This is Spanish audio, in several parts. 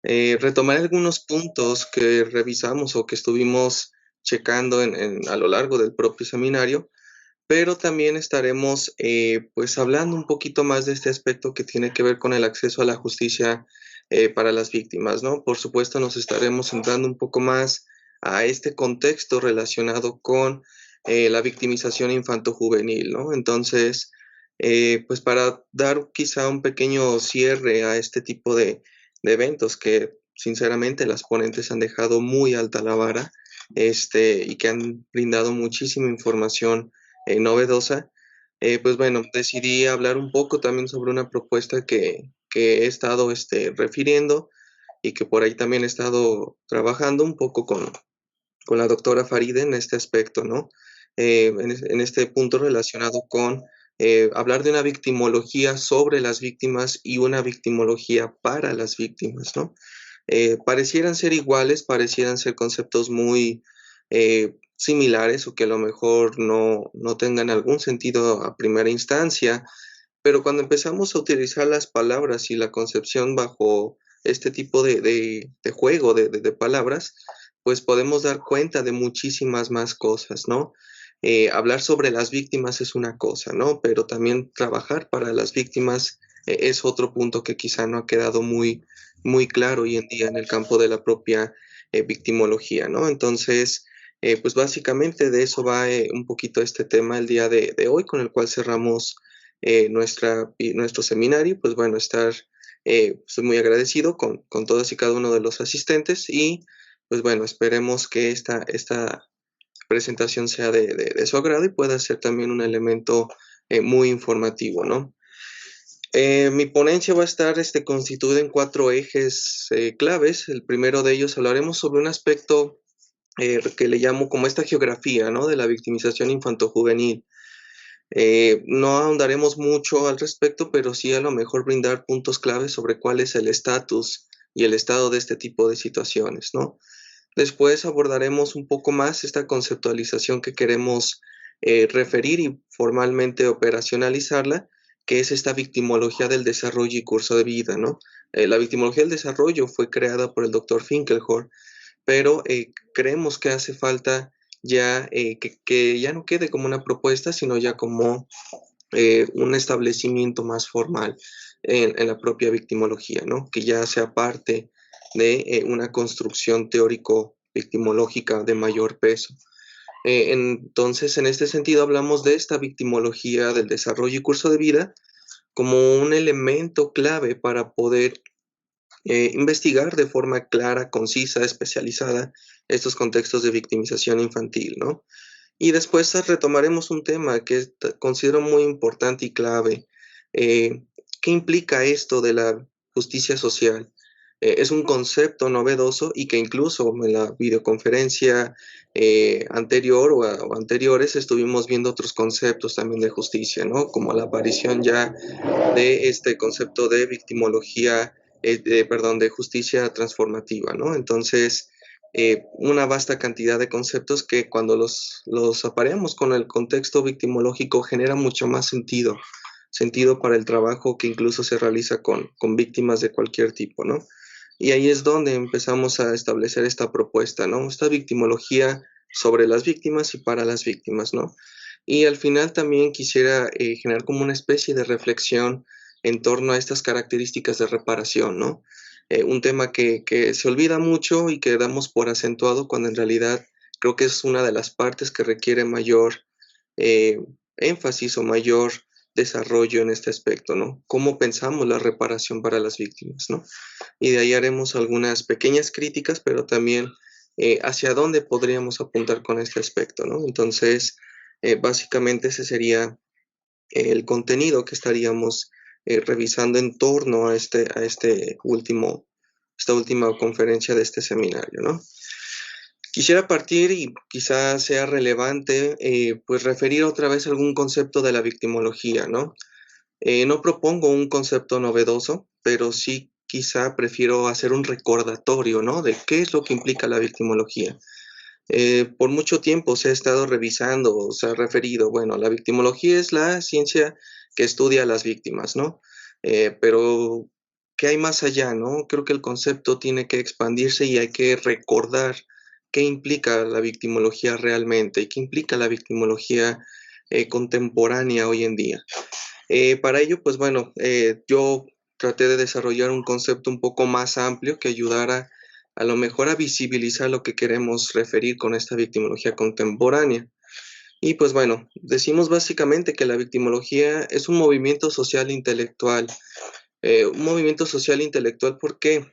Retomaré algunos puntos que revisamos o que estuvimos checando a lo largo del propio seminario, pero también estaremos pues hablando un poquito más de este aspecto que tiene que ver con el acceso a la justicia para las víctimas, ¿no? Por supuesto, nos estaremos centrando un poco más a este contexto relacionado con la victimización infanto-juvenil, ¿no? Entonces, pues para dar quizá un pequeño cierre a este tipo de eventos que sinceramente las ponentes han dejado muy alta la vara, y que han brindado muchísima información novedosa, pues bueno, decidí hablar un poco también sobre una propuesta que he estado refiriendo y que por ahí también he estado trabajando un poco con la doctora Faride en este aspecto, ¿no? En este punto relacionado con hablar de una victimología sobre las víctimas y una victimología para las víctimas, ¿no? Parecieran ser iguales, parecieran ser conceptos muy similares o que a lo mejor no tengan algún sentido a primera instancia, pero cuando empezamos a utilizar las palabras y la concepción bajo este tipo de juego de palabras, pues podemos dar cuenta de muchísimas más cosas, ¿no? Hablar sobre las víctimas es una cosa, ¿no? Pero también trabajar para las víctimas es otro punto que quizá no ha quedado muy claro hoy en día en el campo de la propia victimología, ¿no? Entonces, pues básicamente de eso va un poquito este tema el día de hoy, con el cual cerramos nuestro seminario. Pues bueno, estoy muy agradecido con todos y cada uno de los asistentes y pues bueno, esperemos que esta presentación sea de su agrado y pueda ser también un elemento muy informativo, ¿no? Mi ponencia va a estar constituida en cuatro ejes claves. El primero de ellos hablaremos sobre un aspecto que le llamo como esta geografía, ¿no? De la victimización infantojuvenil. No ahondaremos mucho al respecto, pero sí a lo mejor brindar puntos claves sobre cuál es el estatus y el estado de este tipo de situaciones, ¿no? Después abordaremos un poco más esta conceptualización que queremos referir y formalmente operacionalizarla, que es esta victimología del desarrollo y curso de vida, ¿no? La victimología del desarrollo fue creada por el doctor Finkelhor, pero creemos que hace falta ya que ya no quede como una propuesta, sino ya como un establecimiento más formal en la propia victimología, ¿no? Que ya sea parte de una construcción teórico-victimológica de mayor peso. Entonces, en este sentido, hablamos de esta victimología del desarrollo y curso de vida como un elemento clave para poder investigar de forma clara, concisa, especializada estos contextos de victimización infantil, ¿no? Y después retomaremos un tema que considero muy importante y clave. ¿Qué implica esto de la justicia social? Es un concepto novedoso y que incluso en la videoconferencia anterior o anteriores estuvimos viendo otros conceptos también de justicia, ¿no? Como la aparición ya de este concepto de victimología, perdón, de justicia transformativa, ¿no? Entonces, una vasta cantidad de conceptos que cuando los apareamos con el contexto victimológico genera mucho más sentido para el trabajo que incluso se realiza con víctimas de cualquier tipo, ¿no? Y ahí es donde empezamos a establecer esta propuesta, ¿no? Esta victimología sobre las víctimas y para las víctimas, ¿no? Y al final también quisiera generar como una especie de reflexión en torno a estas características de reparación, ¿no? Un tema que se olvida mucho y que damos por acentuado cuando en realidad creo que es una de las partes que requiere mayor eh, énfasis o mayor desarrollo en este aspecto, ¿no? ¿Cómo pensamos la reparación para las víctimas, ¿no? Y de ahí haremos algunas pequeñas críticas, pero también hacia dónde podríamos apuntar con este aspecto, ¿no? Entonces, básicamente ese sería el contenido que estaríamos revisando en torno esta última conferencia de este seminario, ¿no? Quisiera partir y quizás sea relevante, pues referir otra vez algún concepto de la victimología, ¿no? No propongo un concepto novedoso, pero sí quizá prefiero hacer un recordatorio, ¿no? De qué es lo que implica la victimología. Por mucho tiempo se ha estado revisando o se ha referido, bueno, la victimología es la ciencia que estudia a las víctimas, ¿no? Pero ¿qué hay más allá, no? Creo que el concepto tiene que expandirse y hay que recordar qué implica la victimología realmente y qué implica la victimología contemporánea hoy en día. Para ello, pues bueno, yo traté de desarrollar un concepto un poco más amplio que ayudara a lo mejor a visibilizar lo que queremos referir con esta victimología contemporánea. Y pues bueno, decimos básicamente que la victimología es un movimiento social intelectual. Un movimiento social intelectual, ¿por qué?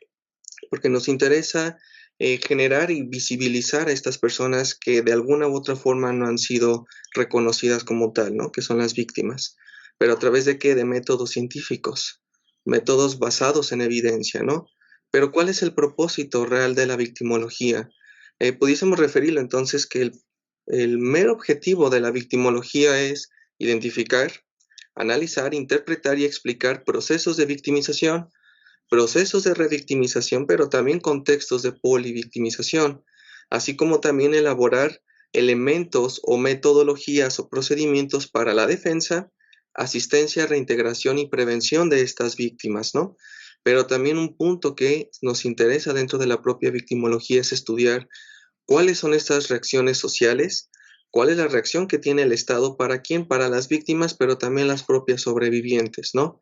Porque nos interesa generar y visibilizar a estas personas que de alguna u otra forma no han sido reconocidas como tal, ¿no? Que son las víctimas. Pero a través de qué? De métodos científicos, métodos basados en evidencia, ¿no? Pero ¿cuál es el propósito real de la victimología? Pudiésemos referirlo entonces que el mero objetivo de la victimología es identificar, analizar, interpretar y explicar procesos de victimización, procesos de revictimización, pero también contextos de polivictimización, así como también elaborar elementos o metodologías o procedimientos para la defensa, asistencia, reintegración y prevención de estas víctimas, ¿no? Pero también un punto que nos interesa dentro de la propia victimología es estudiar cuáles son estas reacciones sociales, cuál es la reacción que tiene el Estado, para quién, para las víctimas, pero también las propias sobrevivientes, ¿no?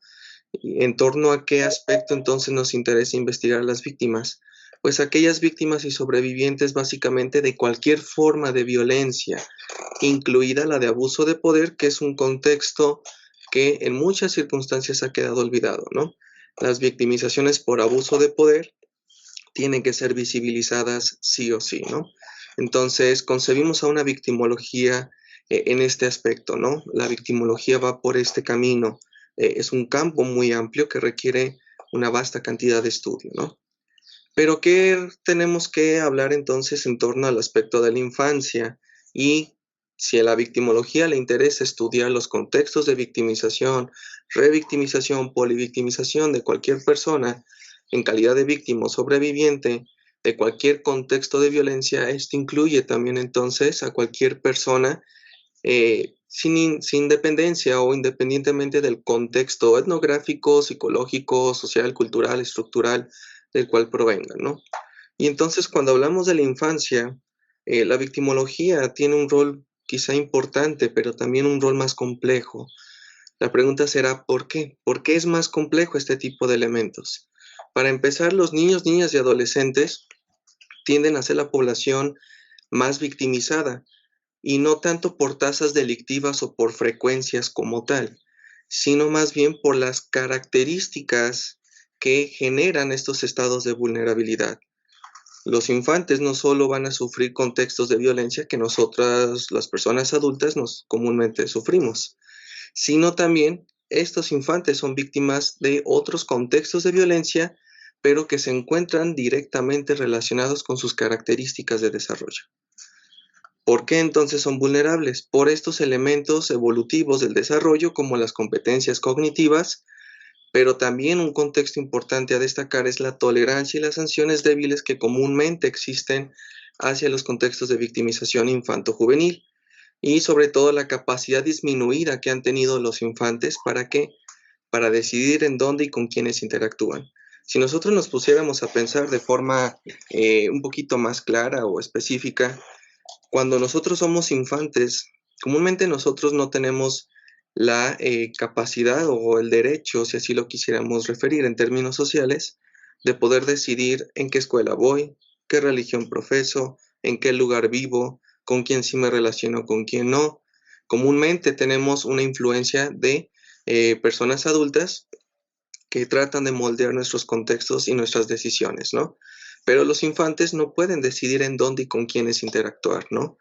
¿En torno a qué aspecto entonces nos interesa investigar a las víctimas? Pues aquellas víctimas y sobrevivientes básicamente de cualquier forma de violencia, incluida la de abuso de poder, que es un contexto que en muchas circunstancias ha quedado olvidado, ¿no? Las victimizaciones por abuso de poder tienen que ser visibilizadas sí o sí, ¿no? Entonces, concebimos a una victimología en este aspecto, ¿no? La victimología va por este camino. Es un campo muy amplio que requiere una vasta cantidad de estudio, ¿no? Pero ¿qué tenemos que hablar entonces en torno al aspecto de la infancia? Y si a la victimología le interesa estudiar los contextos de victimización, revictimización, polivictimización de cualquier persona en calidad de víctima o sobreviviente de cualquier contexto de violencia, esto incluye también entonces a cualquier persona sin dependencia o independientemente del contexto etnográfico, psicológico, social, cultural, estructural del cual provengan, ¿no? Y entonces cuando hablamos de la infancia, la victimología tiene un rol quizá importante, pero también un rol más complejo. La pregunta será, ¿por qué? ¿Por qué es más complejo este tipo de elementos? Para empezar, los niños, niñas y adolescentes tienden a ser la población más victimizada, y no tanto por tasas delictivas o por frecuencias como tal, sino más bien por las características que generan estos estados de vulnerabilidad. Los infantes no solo van a sufrir contextos de violencia que nosotras, las personas adultas, nos comúnmente sufrimos, sino también estos infantes son víctimas de otros contextos de violencia, pero que se encuentran directamente relacionados con sus características de desarrollo. ¿Por qué entonces son vulnerables? Por estos elementos evolutivos del desarrollo como las competencias cognitivas, pero también un contexto importante a destacar es la tolerancia y las sanciones débiles que comúnmente existen hacia los contextos de victimización infanto-juvenil y sobre todo la capacidad disminuida que han tenido los infantes para qué, para decidir en dónde y con quiénes interactúan. Si nosotros nos pusiéramos a pensar de forma un poquito más clara o específica, cuando nosotros somos infantes, comúnmente nosotros no tenemos la capacidad o el derecho, si así lo quisiéramos referir en términos sociales, de poder decidir en qué escuela voy, qué religión profeso, en qué lugar vivo, con quién sí me relaciono, con quién no. Comúnmente tenemos una influencia de personas adultas que tratan de moldear nuestros contextos y nuestras decisiones, ¿no? Pero los infantes no pueden decidir en dónde y con quiénes interactuar, ¿no?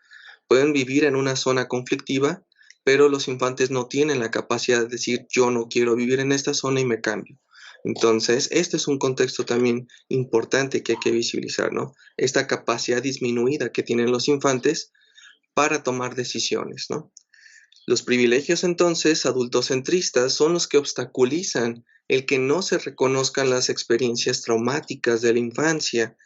Pueden vivir en una zona conflictiva, pero los infantes no tienen la capacidad de decir yo no quiero vivir en esta zona y me cambio. Entonces, este es un contexto también importante que hay que visibilizar, ¿no? Esta capacidad disminuida que tienen los infantes para tomar decisiones, ¿no? Los privilegios entonces adultocentristas son los que obstaculizan el que no se reconozcan las experiencias traumáticas de la infancia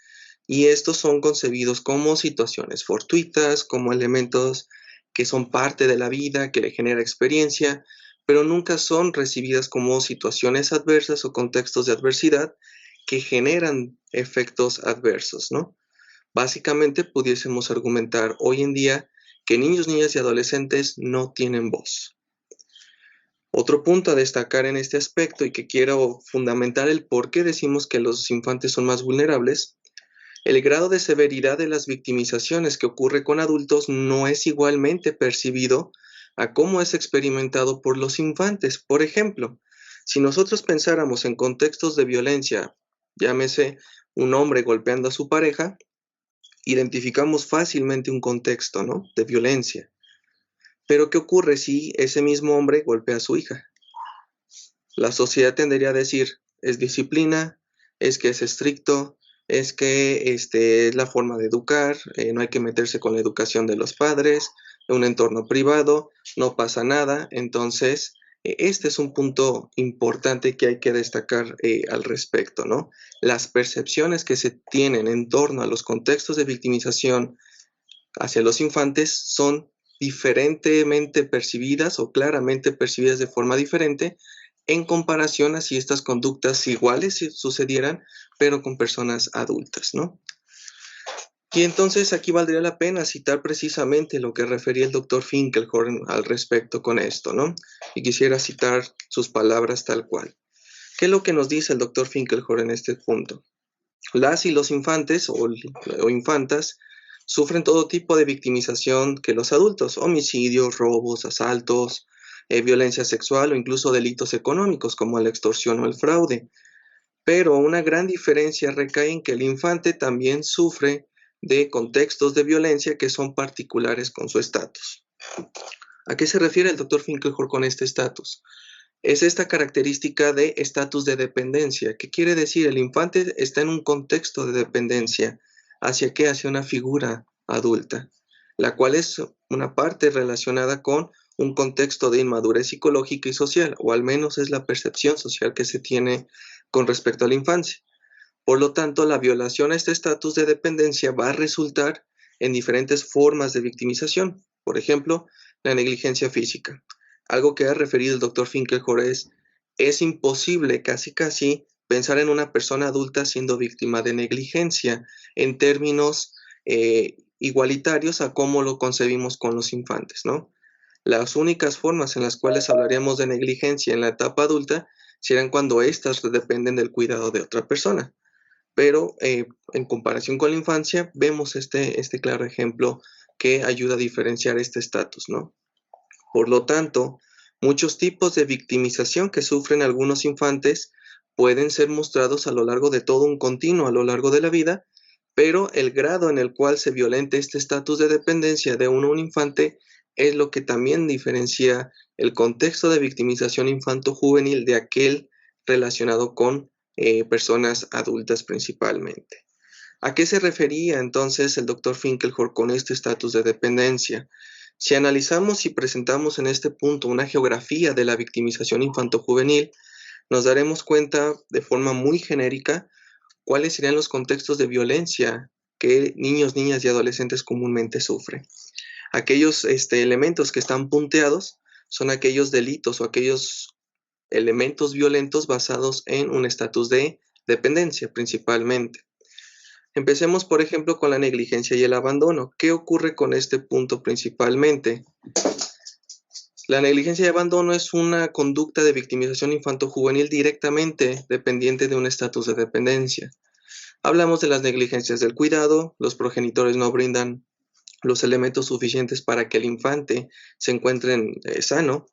y estos son concebidos como situaciones fortuitas, como elementos que son parte de la vida, que le genera experiencia, pero nunca son recibidas como situaciones adversas o contextos de adversidad que generan efectos adversos, ¿no? Básicamente pudiésemos argumentar hoy en día que niños, niñas y adolescentes no tienen voz. Otro punto a destacar en este aspecto y que quiero fundamentar el por qué decimos que los infantes son más vulnerables, el grado de severidad de las victimizaciones que ocurre con adultos no es igualmente percibido a cómo es experimentado por los infantes. Por ejemplo, si nosotros pensáramos en contextos de violencia, llámese un hombre golpeando a su pareja, identificamos fácilmente un contexto, ¿no?, de violencia. Pero ¿qué ocurre si ese mismo hombre golpea a su hija? La sociedad tendería a decir, es disciplina, es que es estricto, es que es la forma de educar, no hay que meterse con la educación de los padres, en un entorno privado, no pasa nada. Entonces, este es un punto importante que hay que destacar al respecto, ¿no? Las percepciones que se tienen en torno a los contextos de victimización hacia los infantes son diferentemente percibidas o claramente percibidas de forma diferente en comparación a si estas conductas iguales sucedieran, pero con personas adultas, ¿no? Y entonces aquí valdría la pena citar precisamente lo que refería el doctor Finkelhorn al respecto con esto, ¿no? Y quisiera citar sus palabras tal cual. ¿Qué es lo que nos dice el doctor Finkelhorn en este punto? Las y los infantes o infantas sufren todo tipo de victimización que los adultos, homicidios, robos, asaltos, violencia sexual o incluso delitos económicos como la extorsión o el fraude. Pero una gran diferencia recae en que el infante también sufre de contextos de violencia que son particulares con su estatus. ¿A qué se refiere el doctor Finkelhorn con este estatus? Es esta característica de estatus de dependencia. ¿Qué quiere decir? El infante está en un contexto de dependencia. ¿Hacia qué? Hacia una figura adulta, la cual es una parte relacionada con un contexto de inmadurez psicológica y social, o al menos es la percepción social que se tiene con respecto a la infancia. Por lo tanto, la violación a este estatus de dependencia va a resultar en diferentes formas de victimización. Por ejemplo, la negligencia física. Algo que ha referido el doctor Finkelhorn es imposible casi pensar en una persona adulta siendo víctima de negligencia en términos igualitarios a cómo lo concebimos con los infantes, ¿no? Las únicas formas en las cuales hablaríamos de negligencia en la etapa adulta serán cuando éstas dependen del cuidado de otra persona. Pero en comparación con la infancia, vemos este claro ejemplo que ayuda a diferenciar este estatus, ¿no? Por lo tanto, muchos tipos de victimización que sufren algunos infantes pueden ser mostrados a lo largo de todo un continuo, a lo largo de la vida, pero el grado en el cual se violente este estatus de dependencia de un infante es lo que también diferencia el contexto de victimización infanto-juvenil de aquel relacionado con personas adultas principalmente. ¿A qué se refería entonces el doctor Finkelhorn con este estatus de dependencia? Si analizamos y presentamos en este punto una geografía de la victimización infanto-juvenil, nos daremos cuenta de forma muy genérica cuáles serían los contextos de violencia que niños, niñas y adolescentes comúnmente sufren. Aquellos elementos que están punteados son aquellos delitos o aquellos elementos violentos basados en un estatus de dependencia principalmente. Empecemos, por ejemplo, con la negligencia y el abandono. ¿Qué ocurre con este punto principalmente? La negligencia y abandono es una conducta de victimización infanto-juvenil directamente dependiente de un estatus de dependencia. Hablamos de las negligencias del cuidado, los progenitores no brindan los elementos suficientes para que el infante se encuentre sano.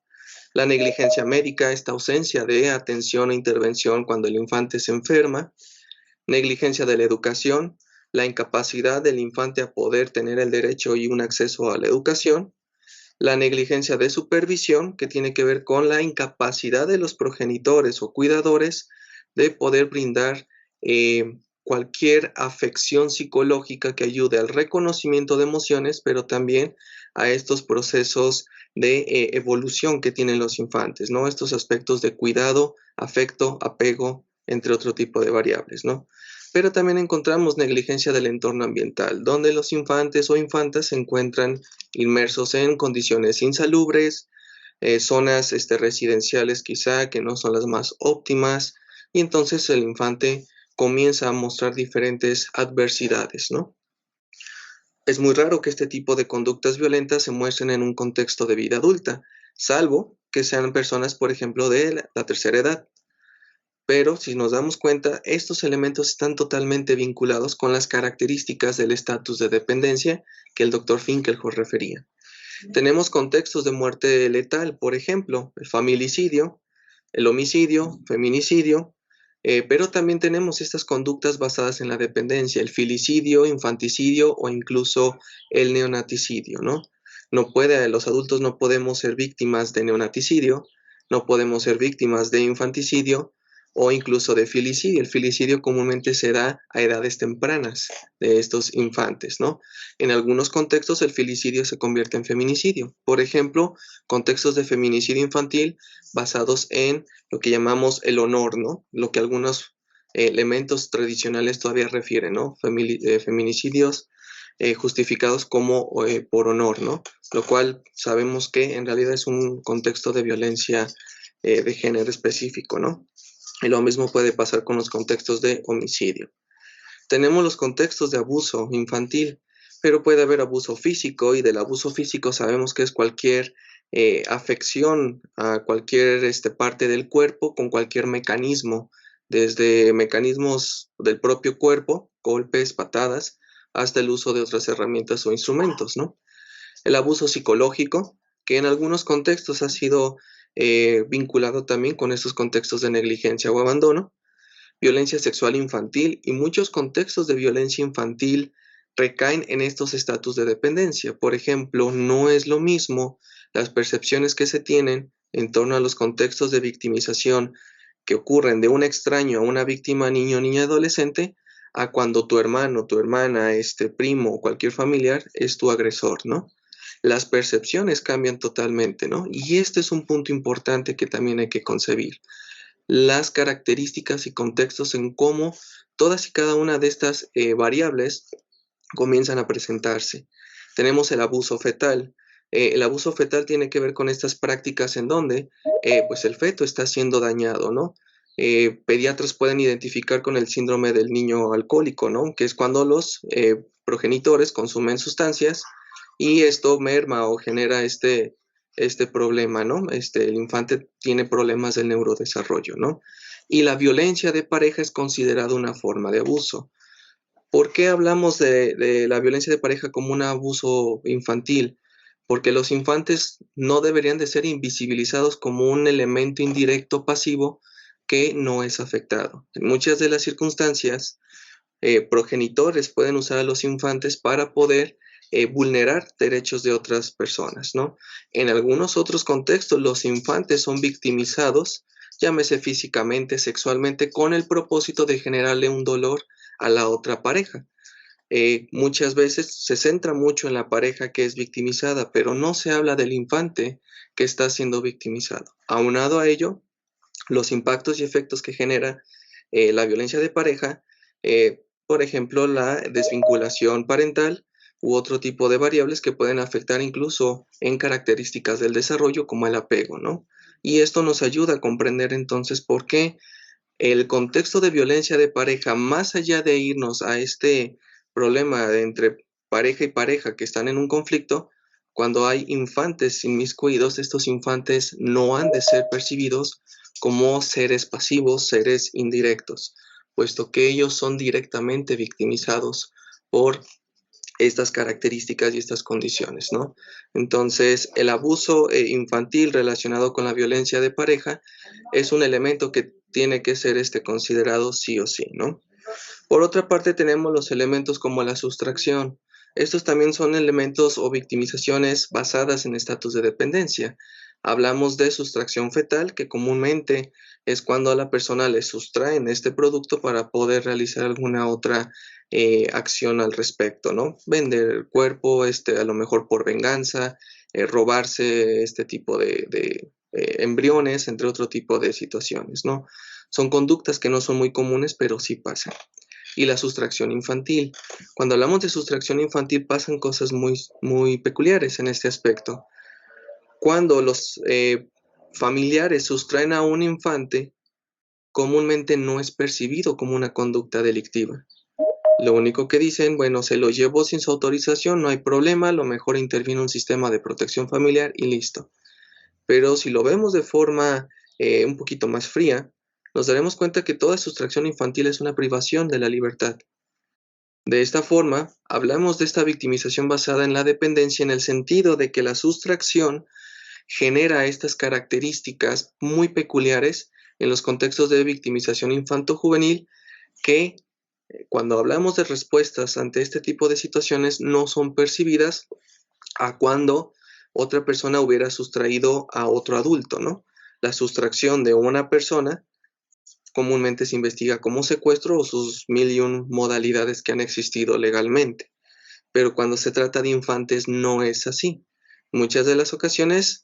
La negligencia médica, esta ausencia de atención e intervención cuando el infante se enferma. Negligencia de la educación, la incapacidad del infante a poder tener el derecho y un acceso a la educación. La negligencia de supervisión, que tiene que ver con la incapacidad de los progenitores o cuidadores de poder brindar cualquier afección psicológica que ayude al reconocimiento de emociones, pero también a estos procesos de evolución que tienen los infantes, ¿no? Estos aspectos de cuidado, afecto, apego, entre otro tipo de variables, ¿no? Pero también encontramos negligencia del entorno ambiental, donde los infantes o infantas se encuentran inmersos en condiciones insalubres, zonas residenciales quizá que no son las más óptimas, y entonces el infante comienza a mostrar diferentes adversidades, ¿no? Es muy raro que este tipo de conductas violentas se muestren en un contexto de vida adulta, salvo que sean personas, por ejemplo, de la tercera edad. Pero si nos damos cuenta, estos elementos están totalmente vinculados con las características del estatus de dependencia que el doctor Finkelhor refería. Tenemos contextos de muerte letal, por ejemplo, el familicidio, el homicidio, feminicidio, pero también tenemos estas conductas basadas en la dependencia, el filicidio, infanticidio o incluso el neonaticidio, ¿no? Los adultos no podemos ser víctimas de neonaticidio, no podemos ser víctimas de infanticidio o incluso de filicidio. El filicidio comúnmente se da a edades tempranas de estos infantes, ¿no? En algunos contextos el filicidio se convierte en feminicidio. Por ejemplo, contextos de feminicidio infantil basados en lo que llamamos el honor, ¿no? Lo que algunos elementos tradicionales todavía refieren, ¿no? Feminicidios justificados como por honor, ¿no? Lo cual sabemos que en realidad es un contexto de violencia de género específico, ¿no? Y lo mismo puede pasar con los contextos de homicidio. Tenemos los contextos de abuso infantil, pero puede haber abuso físico, y del abuso físico sabemos que es cualquier afección a cualquier parte del cuerpo con cualquier mecanismo, desde mecanismos del propio cuerpo, golpes, patadas, hasta el uso de otras herramientas o instrumentos, ¿no? El abuso psicológico, que en algunos contextos ha sido vinculado también con estos contextos de negligencia o abandono. Violencia sexual infantil, y muchos contextos de violencia infantil recaen en estos estatus de dependencia. Por ejemplo, no es lo mismo las percepciones que se tienen en torno a los contextos de victimización que ocurren de un extraño a una víctima, niño, niña, adolescente, a cuando tu hermano, tu hermana, primo o cualquier familiar es tu agresor, ¿no? Las percepciones cambian totalmente, ¿no? Y este es un punto importante que también hay que concebir: las características y contextos en cómo todas y cada una de estas variables comienzan a presentarse. Tenemos el abuso fetal. El abuso fetal tiene que ver con estas prácticas en donde pues el feto está siendo dañado, ¿no? Pediatras pueden identificar con el síndrome del niño alcohólico, ¿no? Que es cuando los progenitores consumen sustancias y esto merma o genera este problema, ¿no? El infante tiene problemas del neurodesarrollo, ¿no? Y la violencia de pareja es considerada una forma de abuso. ¿Por qué hablamos de la violencia de pareja como un abuso infantil? Porque los infantes no deberían de ser invisibilizados como un elemento indirecto pasivo que no es afectado. En muchas de las circunstancias, progenitores pueden usar a los infantes para poder vulnerar derechos de otras personas, ¿no? En algunos otros contextos, los infantes son victimizados, llámese físicamente, sexualmente, con el propósito de generarle un dolor a la otra pareja. Muchas veces se centra mucho en la pareja que es victimizada, pero no se habla del infante que está siendo victimizado. Aunado a ello, los impactos y efectos que genera la violencia de pareja, por ejemplo, la desvinculación parental u otro tipo de variables que pueden afectar incluso en características del desarrollo como el apego, ¿no? Y esto nos ayuda a comprender entonces por qué el contexto de violencia de pareja, más allá de irnos a este problema de entre pareja y pareja que están en un conflicto, cuando hay infantes inmiscuidos, estos infantes no han de ser percibidos como seres pasivos, seres indirectos, puesto que ellos son directamente victimizados por estas características y estas condiciones, ¿no? Entonces, el abuso infantil relacionado con la violencia de pareja es un elemento que tiene que ser considerado sí o sí, ¿no? Por otra parte, tenemos los elementos como la sustracción. Estos también son elementos o victimizaciones basadas en estatus de dependencia. Hablamos de sustracción fetal, que comúnmente es cuando a la persona le sustraen este producto para poder realizar alguna otra acción al respecto, ¿no? Vender el cuerpo, a lo mejor por venganza, robarse este tipo de embriones, entre otro tipo de situaciones, ¿no? Son conductas que no son muy comunes, pero sí pasan. Y la sustracción infantil. Cuando hablamos de sustracción infantil pasan cosas muy, muy peculiares en este aspecto. Cuando los familiares sustraen a un infante, comúnmente no es percibido como una conducta delictiva. Lo único que dicen, bueno, se lo llevó sin su autorización, no hay problema, a lo mejor interviene un sistema de protección familiar y listo. Pero si lo vemos de forma un poquito más fría, nos daremos cuenta que toda sustracción infantil es una privación de la libertad. De esta forma, hablamos de esta victimización basada en la dependencia en el sentido de que la sustracción genera estas características muy peculiares en los contextos de victimización infanto-juvenil que cuando hablamos de respuestas ante este tipo de situaciones no son percibidas a cuando otra persona hubiera sustraído a otro adulto, ¿no? La sustracción de una persona comúnmente se investiga como secuestro o sus mil y un modalidades que han existido legalmente. Pero cuando se trata de infantes no es así. Muchas de las ocasiones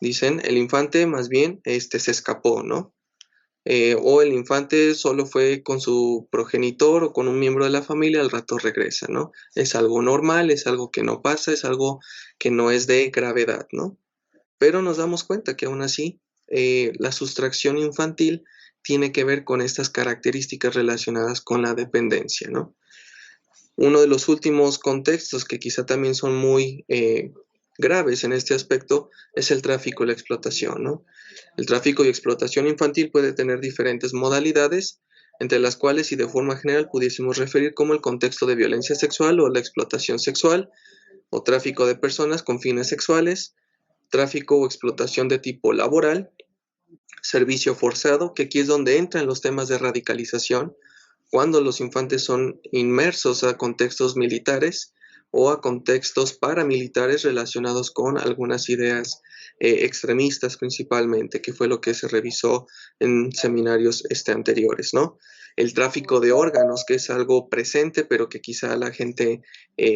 dicen el infante más bien se escapó, ¿no? O el infante solo fue con su progenitor o con un miembro de la familia, al rato regresa, ¿no? Es algo normal, es algo que no pasa, es algo que no es de gravedad, ¿no? Pero nos damos cuenta que aún así la sustracción infantil tiene que ver con estas características relacionadas con la dependencia, ¿no? Uno de los últimos contextos que quizá también son muy graves en este aspecto es el tráfico y la explotación, ¿no? El tráfico y explotación infantil puede tener diferentes modalidades, entre las cuales y de forma general pudiésemos referir como el contexto de violencia sexual o la explotación sexual, o tráfico de personas con fines sexuales, tráfico o explotación de tipo laboral, servicio forzado, que aquí es donde entran los temas de radicalización, cuando los infantes son inmersos a contextos militares o a contextos paramilitares relacionados con algunas ideas extremistas principalmente, que fue lo que se revisó en seminarios anteriores, ¿no? El tráfico de órganos, que es algo presente, pero que quizá la gente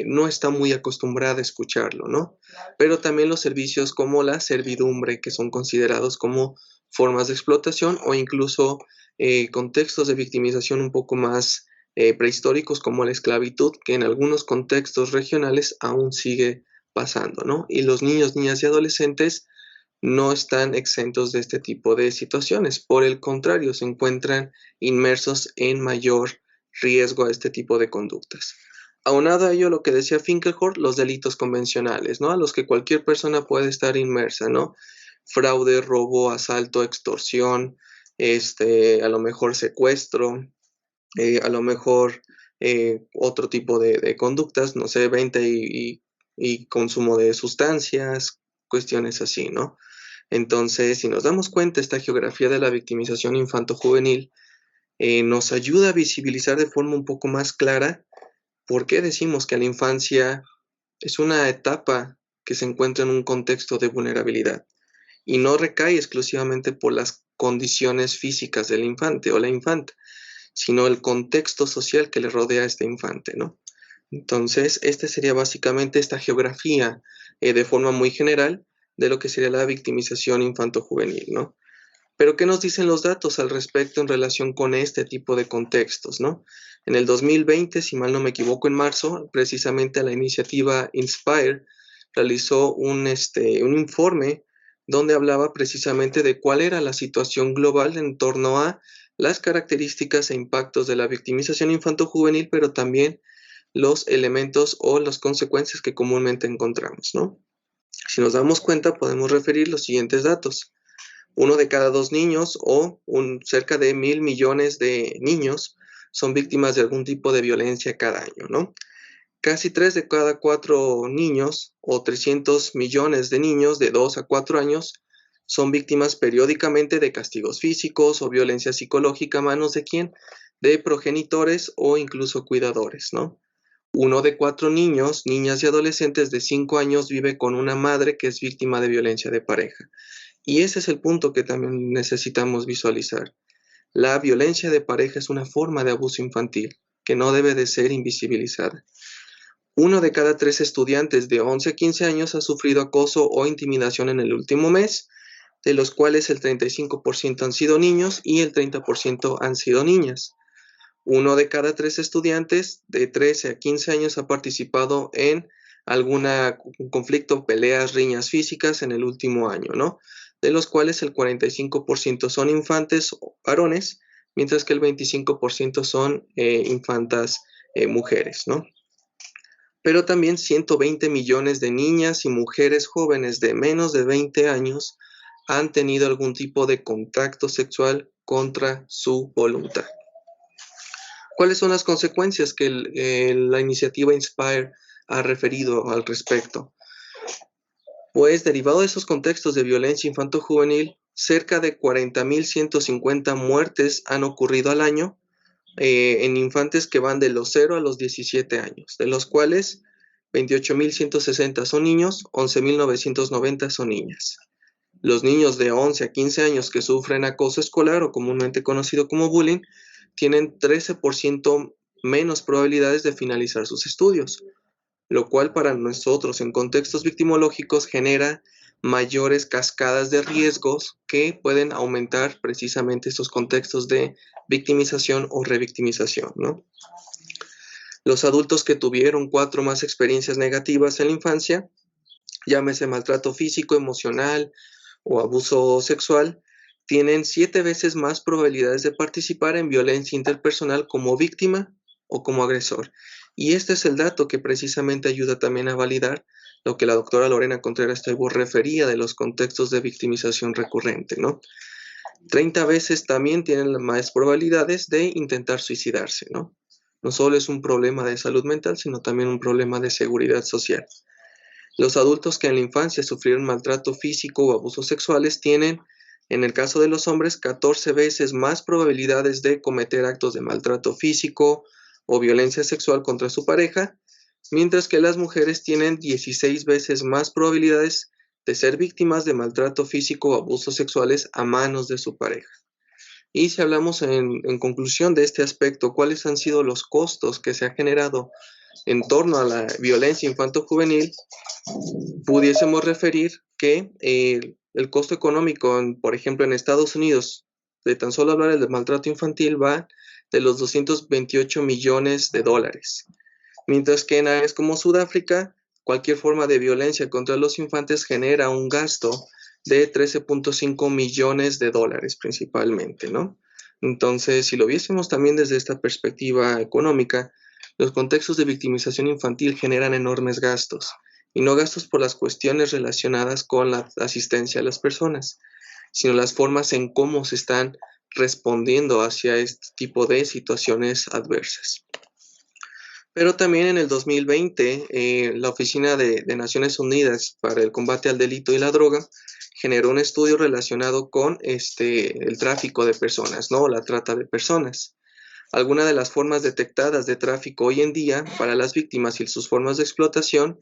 no está muy acostumbrada a escucharlo, ¿no? Pero también los servicios como la servidumbre, que son considerados como formas de explotación o incluso contextos de victimización un poco más prehistóricos como la esclavitud, que en algunos contextos regionales aún sigue pasando, ¿no? Y los niños, niñas y adolescentes no están exentos de este tipo de situaciones. Por el contrario, se encuentran inmersos en mayor riesgo a este tipo de conductas. Aunado a ello lo que decía Finkelhor, los delitos convencionales, ¿no? A los que cualquier persona puede estar inmersa, ¿no? Fraude, robo, asalto, extorsión, a lo mejor secuestro, a lo mejor otro tipo de conductas, no sé, venta y consumo de sustancias, cuestiones así, ¿no? Entonces, si nos damos cuenta, esta geografía de la victimización infanto-juvenil nos ayuda a visibilizar de forma un poco más clara por qué decimos que la infancia es una etapa que se encuentra en un contexto de vulnerabilidad y no recae exclusivamente por las condiciones físicas del infante o la infanta, sino el contexto social que le rodea a este infante, ¿no? Entonces, este sería básicamente esta geografía de forma muy general de lo que sería la victimización infanto-juvenil, ¿no? Pero, ¿qué nos dicen los datos al respecto en relación con este tipo de contextos, ¿no? En el 2020, si mal no me equivoco, en marzo, precisamente la iniciativa Inspire realizó un informe donde hablaba precisamente de cuál era la situación global en torno a las características e impactos de la victimización infanto-juvenil, pero también los elementos o las consecuencias que comúnmente encontramos, ¿no? Si nos damos cuenta, podemos referir los siguientes datos. 1 de cada 2 niños o cerca de 1.000 millones de niños son víctimas de algún tipo de violencia cada año, ¿no? Casi 3 de cada 4 niños o 300 millones de niños de 2 a 4 años son víctimas periódicamente de castigos físicos o violencia psicológica a manos de quién? De progenitores o incluso cuidadores, ¿no? 1 de 4 niños, niñas y adolescentes de 5 años vive con una madre que es víctima de violencia de pareja. Y ese es el punto que también necesitamos visualizar. La violencia de pareja es una forma de abuso infantil que no debe de ser invisibilizada. 1 de cada 3 estudiantes de 11 a 15 años ha sufrido acoso o intimidación en el último mes, de los cuales el 35% han sido niños y el 30% han sido niñas. 1 de cada 3 estudiantes de 13 a 15 años ha participado en un conflicto, peleas, riñas físicas en el último año, ¿no? De los cuales el 45% son infantes varones, mientras que el 25% son infantas mujeres, ¿no? Pero también 120 millones de niñas y mujeres jóvenes de menos de 20 años han tenido algún tipo de contacto sexual contra su voluntad. ¿Cuáles son las consecuencias que la iniciativa Inspire ha referido al respecto? Pues derivado de esos contextos de violencia infanto-juvenil, cerca de 40.150 muertes han ocurrido al año en infantes que van de los 0 a los 17 años, de los cuales 28.160 son niños, 11.990 son niñas. Los niños de 11 a 15 años que sufren acoso escolar o comúnmente conocido como bullying tienen 13% menos probabilidades de finalizar sus estudios, lo cual para nosotros en contextos victimológicos genera mayores cascadas de riesgos que pueden aumentar precisamente estos contextos de victimización o revictimización, ¿no? Los adultos que tuvieron 4 o más experiencias negativas en la infancia, llámese maltrato físico, emocional o abuso sexual, tienen 7 veces más probabilidades de participar en violencia interpersonal como víctima o como agresor. Y este es el dato que precisamente ayuda también a validar lo que la doctora Lorena Contreras Taibo refería de los contextos de victimización recurrente, ¿no? 30 veces también tienen más probabilidades de intentar suicidarse, ¿no? No solo es un problema de salud mental, sino también un problema de seguridad social. Los adultos que en la infancia sufrieron maltrato físico o abusos sexuales tienen, en el caso de los hombres, 14 veces más probabilidades de cometer actos de maltrato físico o violencia sexual contra su pareja, mientras que las mujeres tienen 16 veces más probabilidades de ser víctimas de maltrato físico o abusos sexuales a manos de su pareja. Y si hablamos en conclusión de este aspecto, ¿cuáles han sido los costos que se ha generado en torno a la violencia infanto-juvenil? Pudiésemos referir que el costo económico, por ejemplo, en Estados Unidos, de tan solo hablar del maltrato infantil, va de los 228 millones de dólares. Mientras que en áreas como Sudáfrica, cualquier forma de violencia contra los infantes genera un gasto de 13.5 millones de dólares principalmente, ¿no? Entonces, si lo viésemos también desde esta perspectiva económica, los contextos de victimización infantil generan enormes gastos, y no gastos por las cuestiones relacionadas con la asistencia a las personas, sino las formas en cómo se están respondiendo hacia este tipo de situaciones adversas. Pero también en el 2020, la Oficina de Naciones Unidas para el Combate al Delito y la Droga generó un estudio relacionado con el tráfico de personas, ¿no? La trata de personas. Algunas de las formas detectadas de tráfico hoy en día para las víctimas y sus formas de explotación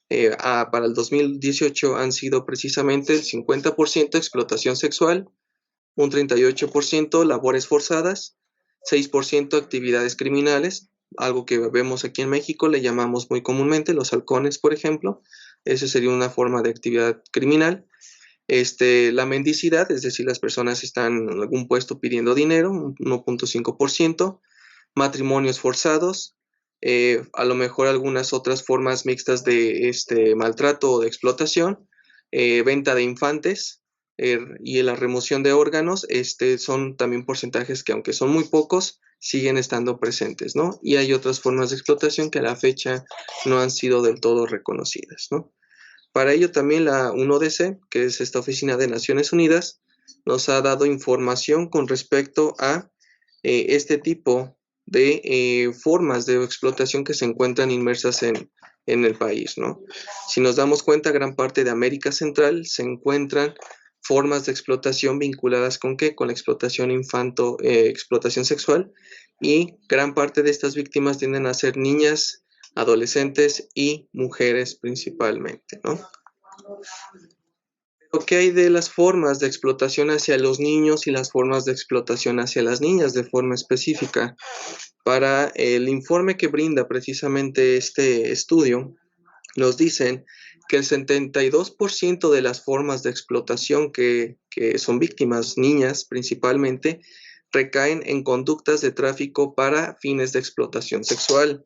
para el 2018 han sido precisamente el 50% explotación sexual, un 38% labores forzadas, 6% actividades criminales, algo que vemos aquí en México, le llamamos muy comúnmente los halcones, por ejemplo. Esa sería una forma de actividad criminal. La mendicidad, es decir, las personas están en algún puesto pidiendo dinero, un 1.5%, matrimonios forzados, a lo mejor algunas otras formas mixtas de maltrato o de explotación, venta de infantes y la remoción de órganos, son también porcentajes que aunque son muy pocos, siguen estando presentes, ¿no? Y hay otras formas de explotación que a la fecha no han sido del todo reconocidas, ¿no? Para ello también la UNODC, que es esta oficina de Naciones Unidas, nos ha dado información con respecto a este tipo de formas de explotación que se encuentran inmersas en el país, ¿no? Si nos damos cuenta, gran parte de América Central se encuentran formas de explotación vinculadas con ¿qué? Con la explotación explotación sexual, y gran parte de estas víctimas tienden a ser niñas, adolescentes y mujeres principalmente, ¿no? Pero ¿qué hay de las formas de explotación hacia los niños y las formas de explotación hacia las niñas de forma específica? Para el informe que brinda precisamente este estudio, nos dicen que el 72% de las formas de explotación que son víctimas, niñas principalmente, recaen en conductas de tráfico para fines de explotación sexual.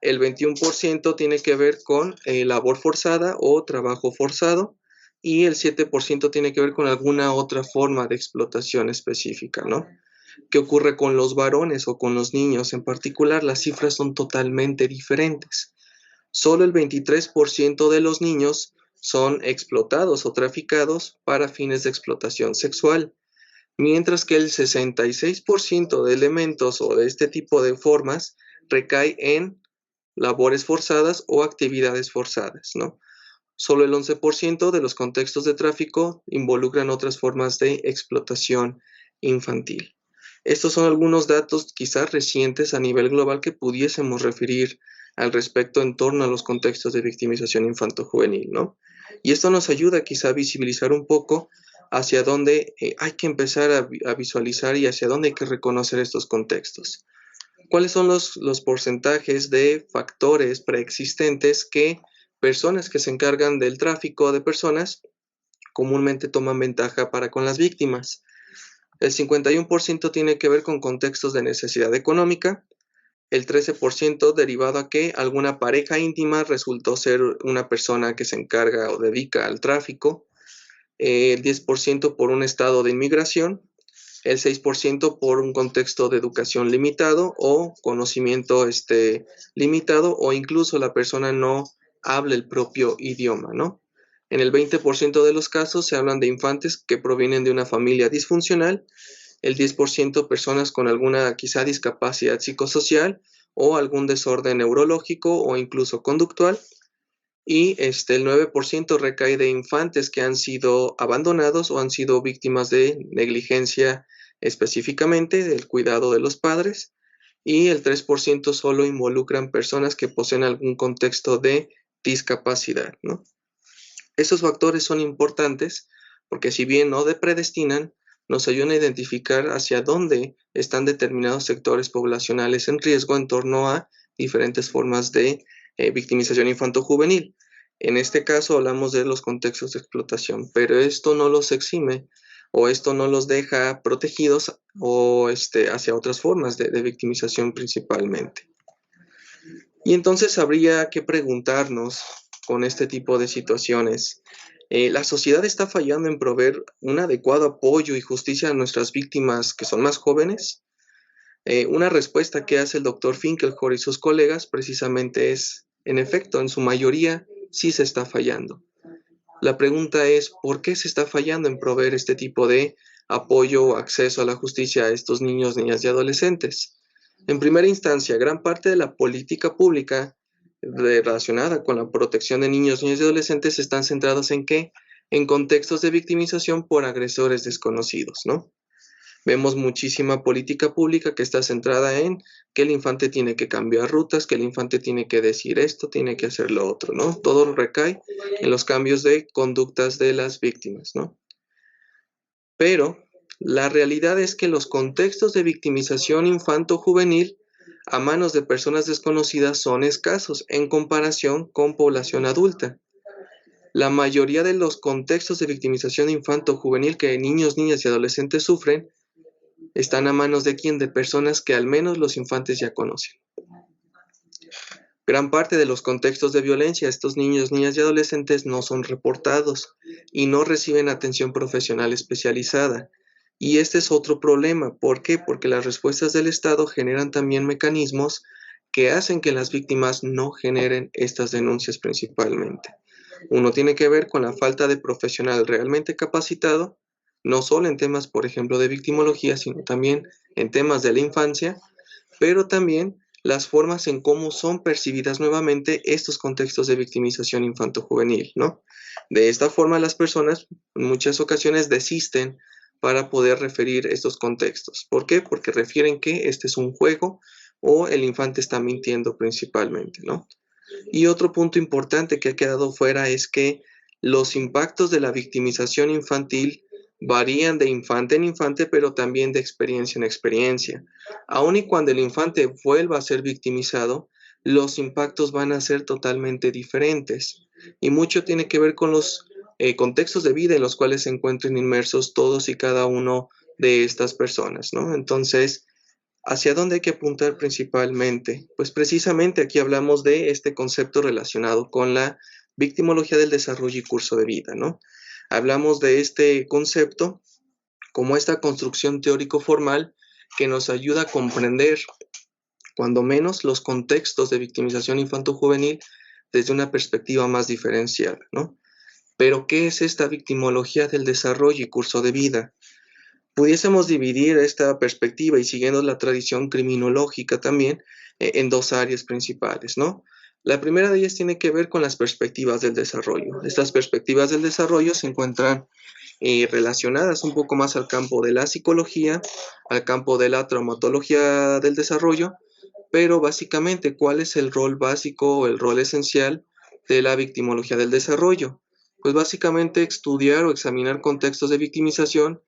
el 21% tiene que ver con labor forzada o trabajo forzado, y el 7% tiene que ver con alguna otra forma de explotación específica, ¿no? ¿Qué ocurre con los varones o con los niños en particular? Las cifras son totalmente diferentes. Solo el 23% de los niños son explotados o traficados para fines de explotación sexual, mientras que el 66% de elementos o de este tipo de formas recae en labores forzadas o actividades forzadas, ¿no? Solo el 11% de los contextos de tráfico involucran otras formas de explotación infantil. Estos son algunos datos quizás recientes a nivel global que pudiésemos referir al respecto en torno a los contextos de victimización infanto-juvenil, ¿no? Y esto nos ayuda quizá a visibilizar un poco hacia dónde hay que empezar a visualizar y hacia dónde hay que reconocer estos contextos. ¿Cuáles son los porcentajes de factores preexistentes que personas que se encargan del tráfico de personas comúnmente toman ventaja para con las víctimas? El 51% tiene que ver con contextos de necesidad económica, el 13% derivado a que alguna pareja íntima resultó ser una persona que se encarga o dedica al tráfico, el 10% por un estado de inmigración, el 6% por un contexto de educación limitado o conocimiento limitado, o incluso la persona no habla el propio idioma, ¿no? En el 20% de los casos se hablan de infantes que provienen de una familia disfuncional, el 10% personas con alguna quizá discapacidad psicosocial o algún desorden neurológico o incluso conductual, y el 9% recae de infantes que han sido abandonados o han sido víctimas de negligencia, específicamente del cuidado de los padres, y el 3% solo involucran personas que poseen algún contexto de discapacidad, ¿no? Estos factores son importantes porque, si bien no predestinan, nos ayudan a identificar hacia dónde están determinados sectores poblacionales en riesgo en torno a diferentes formas de victimización infanto-juvenil. En este caso hablamos de los contextos de explotación, pero esto no los exime o esto no los deja protegidos o hacia otras formas de victimización principalmente. Y entonces habría que preguntarnos con este tipo de situaciones, ¿la sociedad está fallando en proveer un adecuado apoyo y justicia a nuestras víctimas que son más jóvenes? Una respuesta que hace el doctor Finkelhor y sus colegas precisamente es, en efecto, en su mayoría sí se está fallando. La pregunta es, ¿por qué se está fallando en proveer este tipo de apoyo o acceso a la justicia a estos niños, niñas y adolescentes? En primera instancia, gran parte de la política pública relacionada con la protección de niños, niñas y adolescentes están centrados en ¿qué? En contextos de victimización por agresores desconocidos, ¿no? Vemos muchísima política pública que está centrada en que el infante tiene que cambiar rutas, que el infante tiene que decir esto, tiene que hacer lo otro, ¿no? Todo recae en los cambios de conductas de las víctimas, ¿no? Pero la realidad es que los contextos de victimización infanto-juvenil a manos de personas desconocidas son escasos en comparación con población adulta. La mayoría de los contextos de victimización infanto-juvenil que niños, niñas y adolescentes sufren están a manos de quién, de personas que al menos los infantes ya conocen. Gran parte de los contextos de violencia a estos niños, niñas y adolescentes no son reportados y no reciben atención profesional especializada. Y este es otro problema. ¿Por qué? Porque las respuestas del Estado generan también mecanismos que hacen que las víctimas no generen estas denuncias principalmente. Uno tiene que ver con la falta de profesional realmente capacitado, no solo en temas, por ejemplo, de victimología, sino también en temas de la infancia, pero también las formas en cómo son percibidas nuevamente estos contextos de victimización infanto-juvenil, ¿no? De esta forma, las personas en muchas ocasiones desisten para poder referir estos contextos. ¿Por qué? Porque refieren que este es un juego o el infante está mintiendo principalmente, ¿no? Y otro punto importante que ha quedado fuera es que los impactos de la victimización infantil varían de infante en infante, pero también de experiencia en experiencia. Aun y cuando el infante vuelva a ser victimizado, los impactos van a ser totalmente diferentes. Y mucho tiene que ver con los contextos de vida en los cuales se encuentren inmersos todos y cada uno de estas personas, ¿no? Entonces, ¿Hacia dónde hay que apuntar principalmente? Pues precisamente aquí hablamos de este concepto relacionado con la victimología del desarrollo y curso de vida, ¿no? Hablamos de este concepto como esta construcción teórico-formal que nos ayuda a comprender, cuando menos, los contextos de victimización infanto-juvenil desde una perspectiva más diferenciada, ¿no? Pero, ¿qué es esta victimología del desarrollo y curso de vida? Pudiésemos dividir esta perspectiva y siguiendo la tradición criminológica también en dos áreas principales, ¿no? La primera de ellas tiene que ver con las perspectivas del desarrollo. Estas perspectivas del desarrollo se encuentran relacionadas un poco más al campo de la psicología, al campo de la traumatología del desarrollo, pero básicamente, ¿cuál es el rol básico o el rol esencial de la victimología del desarrollo? Pues básicamente estudiar o examinar contextos de victimización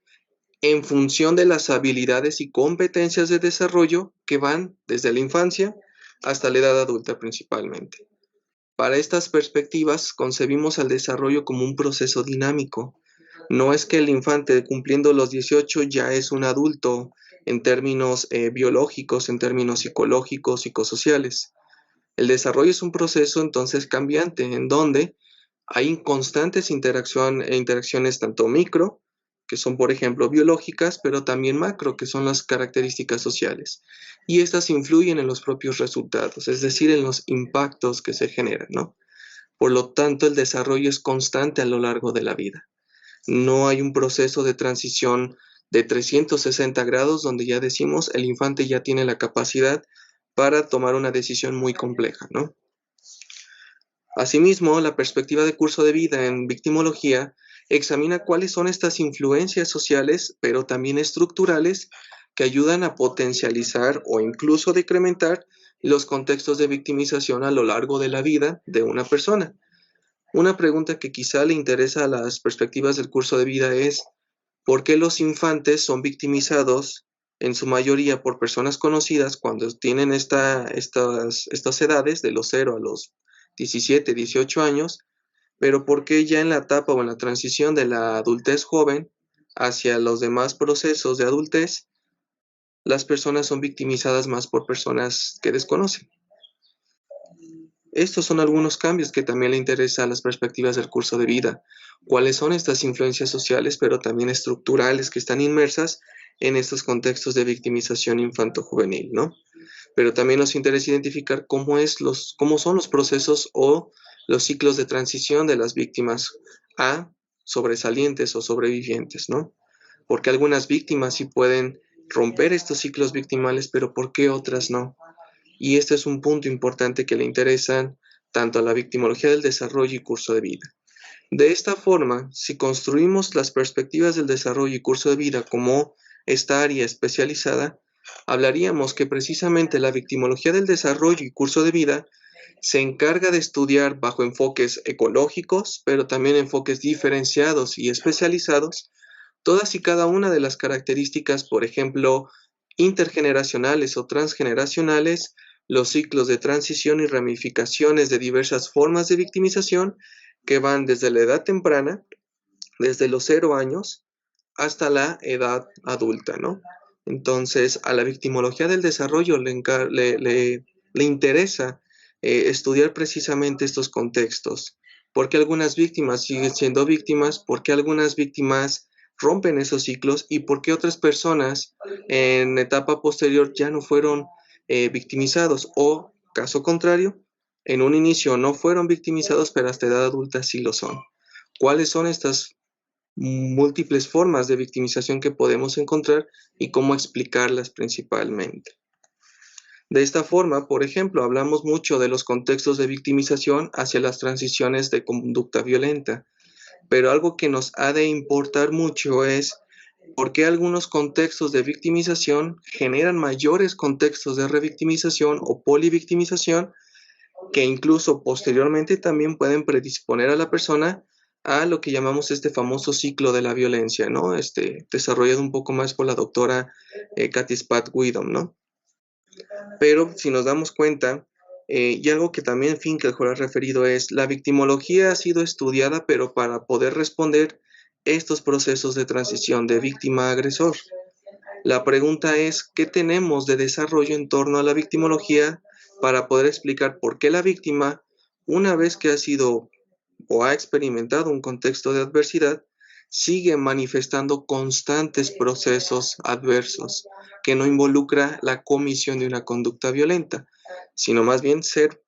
en función de las habilidades y competencias de desarrollo que van desde la infancia hasta la edad adulta principalmente. Para estas perspectivas concebimos al desarrollo como un proceso dinámico. No es que el infante cumpliendo los 18 ya es un adulto en términos biológicos, en términos psicológicos, psicosociales. El desarrollo es un proceso entonces cambiante en donde hay constantes interacciones tanto micro, que son por ejemplo biológicas, pero también macro, que son las características sociales. Y estas influyen en los propios resultados, es decir, en los impactos que se generan, ¿no? Por lo tanto, el desarrollo es constante a lo largo de la vida. No hay un proceso de transición de 360 grados donde ya decimos el infante ya tiene la capacidad para tomar una decisión muy compleja, ¿no? Asimismo, la perspectiva de curso de vida en victimología examina cuáles son estas influencias sociales, pero también estructurales, que ayudan a potencializar o incluso decrementar los contextos de victimización a lo largo de la vida de una persona. Una pregunta que quizá le interesa a las perspectivas del curso de vida es, ¿por qué los infantes son victimizados en su mayoría por personas conocidas cuando tienen estas edades de los 0 a los 17, 18 años, pero por qué ya en la etapa o en la transición de la adultez joven hacia los demás procesos de adultez, las personas son victimizadas más por personas que desconocen? Estos son algunos cambios que también le interesan a las perspectivas del curso de vida. ¿Cuáles son estas influencias sociales, pero también estructurales que están inmersas en estos contextos de victimización infanto-juvenil, ¿no? Pero también nos interesa identificar cómo son los procesos o los ciclos de transición de las víctimas a sobresalientes o sobrevivientes, ¿no? Porque algunas víctimas sí pueden romper estos ciclos victimales, pero ¿por qué otras no? Y este es un punto importante que le interesan tanto a la victimología del desarrollo y curso de vida. De esta forma, si construimos las perspectivas del desarrollo y curso de vida como esta área especializada, hablaríamos que precisamente la victimología del desarrollo y curso de vida se encarga de estudiar bajo enfoques ecológicos, pero también enfoques diferenciados y especializados, todas y cada una de las características, por ejemplo, intergeneracionales o transgeneracionales, los ciclos de transición y ramificaciones de diversas formas de victimización que van desde la edad temprana, desde los 0 años, hasta la edad adulta, ¿no? Entonces, a la victimología del desarrollo le interesa estudiar precisamente estos contextos. ¿Por qué algunas víctimas siguen siendo víctimas? ¿Por qué algunas víctimas rompen esos ciclos? ¿Y por qué otras personas en etapa posterior ya no fueron victimizados? O, caso contrario, en un inicio no fueron victimizados, pero hasta edad adulta sí lo son. ¿Cuáles son estas múltiples formas de victimización que podemos encontrar y cómo explicarlas principalmente? De esta forma, por ejemplo, hablamos mucho de los contextos de victimización hacia las transiciones de conducta violenta, pero algo que nos ha de importar mucho es por qué algunos contextos de victimización generan mayores contextos de revictimización o polivictimización que incluso posteriormente también pueden predisponer a la persona a lo que llamamos este famoso ciclo de la violencia, ¿no? Desarrollado un poco más por la doctora Kathy Spad-Widom, ¿no? Pero si nos damos cuenta, y algo que también Finkelhor ha referido es, la victimología ha sido estudiada, pero para poder responder estos procesos de transición de víctima a agresor. La pregunta es, ¿qué tenemos de desarrollo en torno a la victimología para poder explicar por qué la víctima, una vez que ha sido o ha experimentado un contexto de adversidad, sigue manifestando constantes procesos adversos que no involucra la comisión de una conducta violenta, sino más bien ser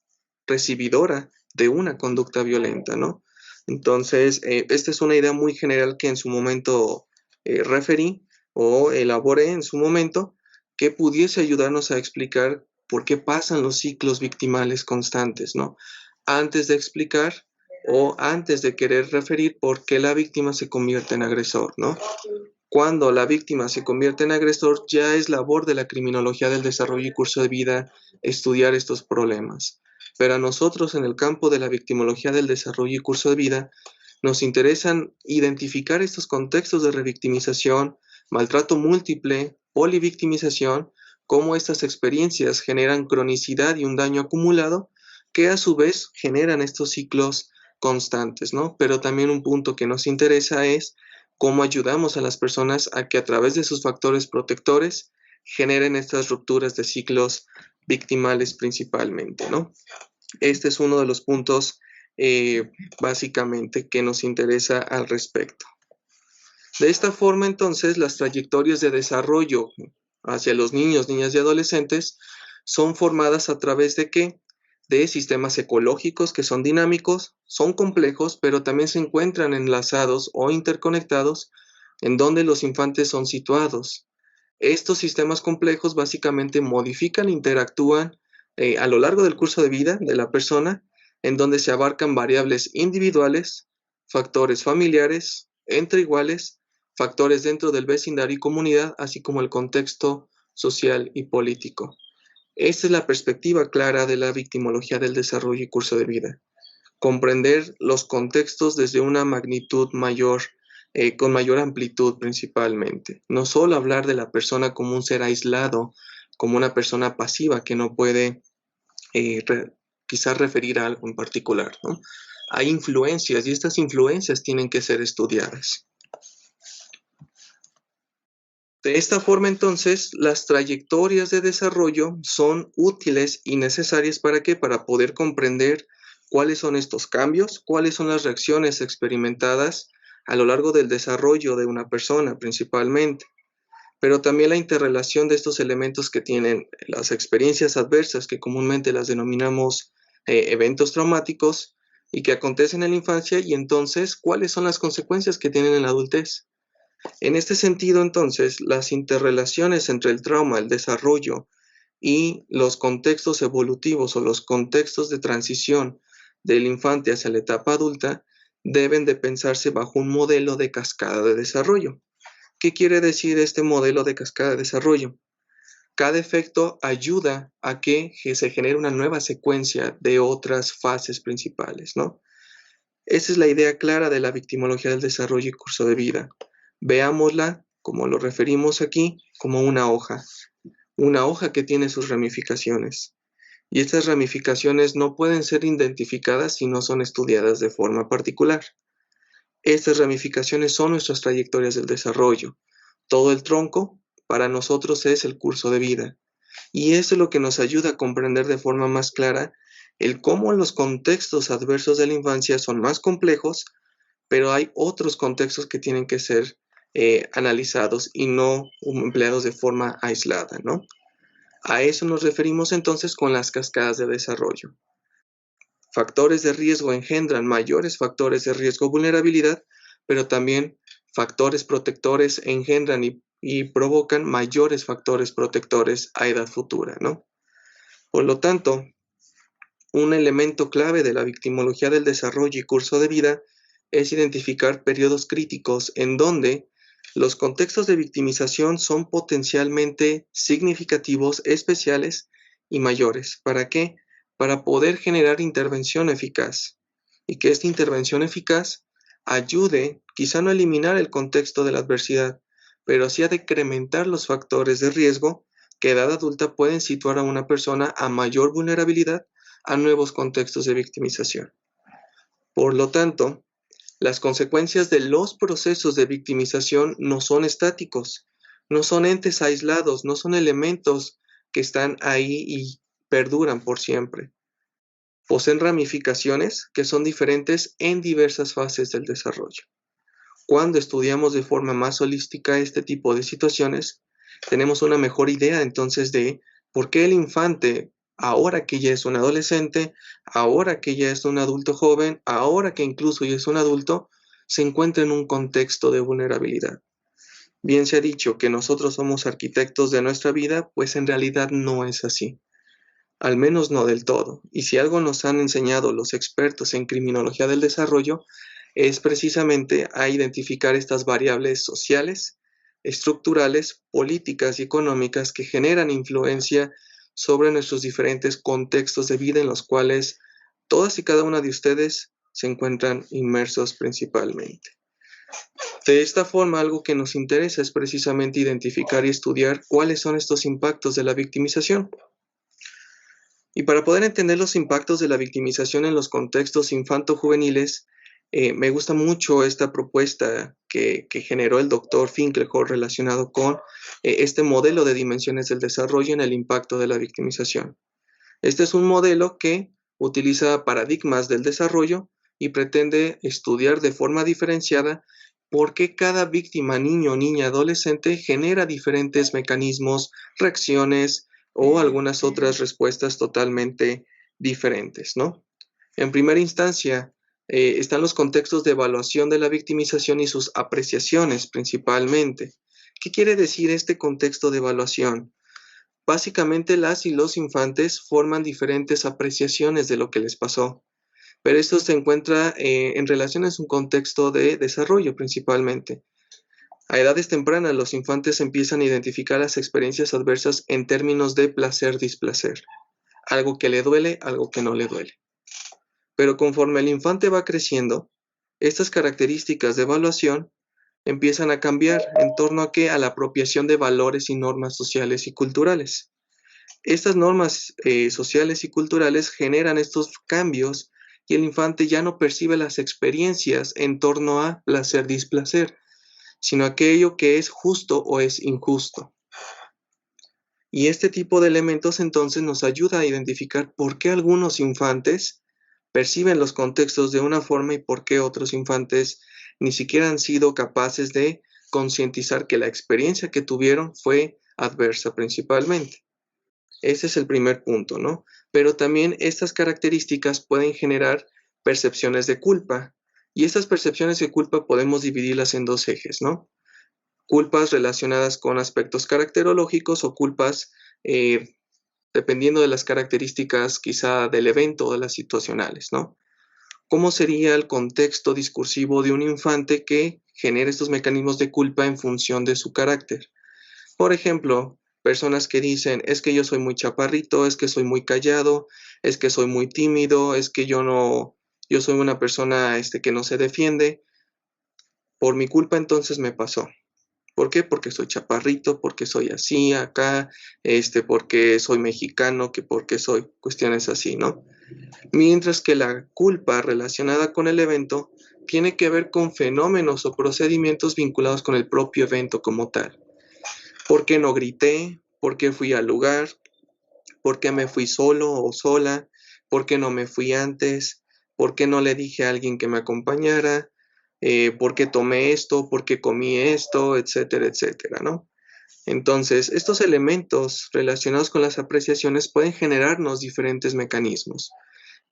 recibidora de una conducta violenta, ¿no? Entonces, esta es una idea muy general que en su momento referí o elaboré en su momento que pudiese ayudarnos a explicar por qué pasan los ciclos victimales constantes, ¿no? Antes de explicar o antes de querer referir por qué la víctima se convierte en agresor, ¿no? Cuando la víctima se convierte en agresor, ya es labor de la criminología del desarrollo y curso de vida estudiar estos problemas. Pero a nosotros en el campo de la victimología del desarrollo y curso de vida, nos interesan identificar estos contextos de revictimización, maltrato múltiple, polivictimización, cómo estas experiencias generan cronicidad y un daño acumulado, que a su vez generan estos ciclos constantes, ¿no? Pero también un punto que nos interesa es cómo ayudamos a las personas a que a través de sus factores protectores generen estas rupturas de ciclos victimales principalmente, ¿no? Este es uno de los puntos básicamente que nos interesa al respecto. De esta forma, entonces, las trayectorias de desarrollo hacia los niños, niñas y adolescentes son formadas a través de qué? De sistemas ecológicos que son dinámicos, son complejos, pero también se encuentran enlazados o interconectados en donde los infantes son situados. Estos sistemas complejos básicamente modifican, interactúan a lo largo del curso de vida de la persona, en donde se abarcan variables individuales, factores familiares, entre iguales, factores dentro del vecindario y comunidad, así como el contexto social y político. Esta es la perspectiva clara de la victimología del desarrollo y curso de vida. Comprender los contextos desde una magnitud mayor, con mayor amplitud principalmente. No solo hablar de la persona como un ser aislado, como una persona pasiva que no puede quizás referir a algo en particular, ¿no? Hay influencias y estas influencias tienen que ser estudiadas. De esta forma, entonces, las trayectorias de desarrollo son útiles y necesarias ¿para qué? Para poder comprender cuáles son estos cambios, cuáles son las reacciones experimentadas a lo largo del desarrollo de una persona principalmente, pero también la interrelación de estos elementos que tienen las experiencias adversas, que comúnmente las denominamos eventos traumáticos y que acontecen en la infancia, y entonces cuáles son las consecuencias que tienen en la adultez. En este sentido, entonces, las interrelaciones entre el trauma, el desarrollo y los contextos evolutivos o los contextos de transición del infante hacia la etapa adulta deben de pensarse bajo un modelo de cascada de desarrollo. ¿Qué quiere decir este modelo de cascada de desarrollo? Cada efecto ayuda a que se genere una nueva secuencia de otras fases principales, ¿no? Esa es la idea clara de la victimología del desarrollo y curso de vida. Veámosla, como lo referimos aquí, como una hoja que tiene sus ramificaciones. Y estas ramificaciones no pueden ser identificadas si no son estudiadas de forma particular. Estas ramificaciones son nuestras trayectorias del desarrollo. Todo el tronco para nosotros es el curso de vida. Y eso es lo que nos ayuda a comprender de forma más clara el cómo los contextos adversos de la infancia son más complejos, pero hay otros contextos que tienen que ser analizados y no empleados de forma aislada, ¿no? A eso nos referimos entonces con las cascadas de desarrollo. Factores de riesgo engendran mayores factores de riesgo o vulnerabilidad, pero también factores protectores engendran y provocan mayores factores protectores a edad futura, ¿no? Por lo tanto, un elemento clave de la victimología del desarrollo y curso de vida es identificar periodos críticos en donde los contextos de victimización son potencialmente significativos, especiales y mayores. ¿Para qué? Para poder generar intervención eficaz y que esta intervención eficaz ayude, quizá no a eliminar el contexto de la adversidad, pero sí a decrementar los factores de riesgo que a edad adulta pueden situar a una persona a mayor vulnerabilidad a nuevos contextos de victimización. Por lo tanto, las consecuencias de los procesos de victimización no son estáticos, No son entes aislados, no son elementos que están ahí y perduran por siempre. Poseen ramificaciones que son diferentes en diversas fases del desarrollo. Cuando estudiamos de forma más holística este tipo de situaciones, tenemos una mejor idea entonces de por qué el infante, ahora que ya es un adolescente, ahora que ya es un adulto joven, ahora que incluso ya es un adulto, se encuentra en un contexto de vulnerabilidad. Bien se ha dicho que nosotros somos arquitectos de nuestra vida, pues en realidad no es así, al menos no del todo. Y si algo nos han enseñado los expertos en criminología del desarrollo, es precisamente a identificar estas variables sociales, estructurales, políticas y económicas que generan influencia sobre nuestros diferentes contextos de vida en los cuales todas y cada una de ustedes se encuentran inmersos principalmente. De esta forma, algo que nos interesa es precisamente identificar y estudiar cuáles son estos impactos de la victimización. Y para poder entender los impactos de la victimización en los contextos infanto-juveniles, me gusta mucho esta propuesta que generó el doctor Finkelhor relacionado con este modelo de dimensiones del desarrollo en el impacto de la victimización. Este es un modelo que utiliza paradigmas del desarrollo y pretende estudiar de forma diferenciada por qué cada víctima, niño, niña, adolescente, genera diferentes mecanismos, reacciones o algunas otras respuestas totalmente diferentes, ¿no? En primera instancia, están los contextos de evaluación de la victimización y sus apreciaciones principalmente. ¿Qué quiere decir este contexto de evaluación? Básicamente las y los infantes forman diferentes apreciaciones de lo que les pasó, pero esto se encuentra en relación a un contexto de desarrollo principalmente. A edades tempranas los infantes empiezan a identificar las experiencias adversas en términos de placer-displacer, algo que le duele, algo que no le duele. Pero conforme el infante va creciendo, estas características de evaluación empiezan a cambiar en torno a qué, a la apropiación de valores y normas sociales y culturales. Estas normas sociales y culturales generan estos cambios y el infante ya no percibe las experiencias en torno a placer-displacer, sino aquello que es justo o es injusto. Y este tipo de elementos entonces nos ayuda a identificar por qué algunos infantes perciben los contextos de una forma y por qué otros infantes ni siquiera han sido capaces de concientizar que la experiencia que tuvieron fue adversa principalmente. Ese es el primer punto, ¿no? Pero también estas características pueden generar percepciones de culpa. Y estas percepciones de culpa podemos dividirlas en dos ejes, ¿no? Culpas relacionadas con aspectos caracterológicos o culpas dependiendo de las características quizá del evento o de las situacionales, ¿no? ¿Cómo sería el contexto discursivo de un infante que genera estos mecanismos de culpa en función de su carácter? Por ejemplo, personas que dicen, es que yo soy muy chaparrito, es que soy muy callado, es que soy muy tímido, es que yo soy una persona que no se defiende. Por mi culpa entonces me pasó. ¿Por qué? Porque soy chaparrito, porque soy así acá, porque soy mexicano, que porque soy cuestiones así, ¿no? Mientras que la culpa relacionada con el evento tiene que ver con fenómenos o procedimientos vinculados con el propio evento como tal. ¿Por qué no grité? ¿Por qué fui al lugar? ¿Por qué me fui solo o sola? ¿Por qué no me fui antes? ¿Por qué no le dije a alguien que me acompañara? ¿Por qué tomé esto? ¿Por qué comí esto? Etcétera, etcétera, ¿no? Entonces, estos elementos relacionados con las apreciaciones pueden generarnos diferentes mecanismos.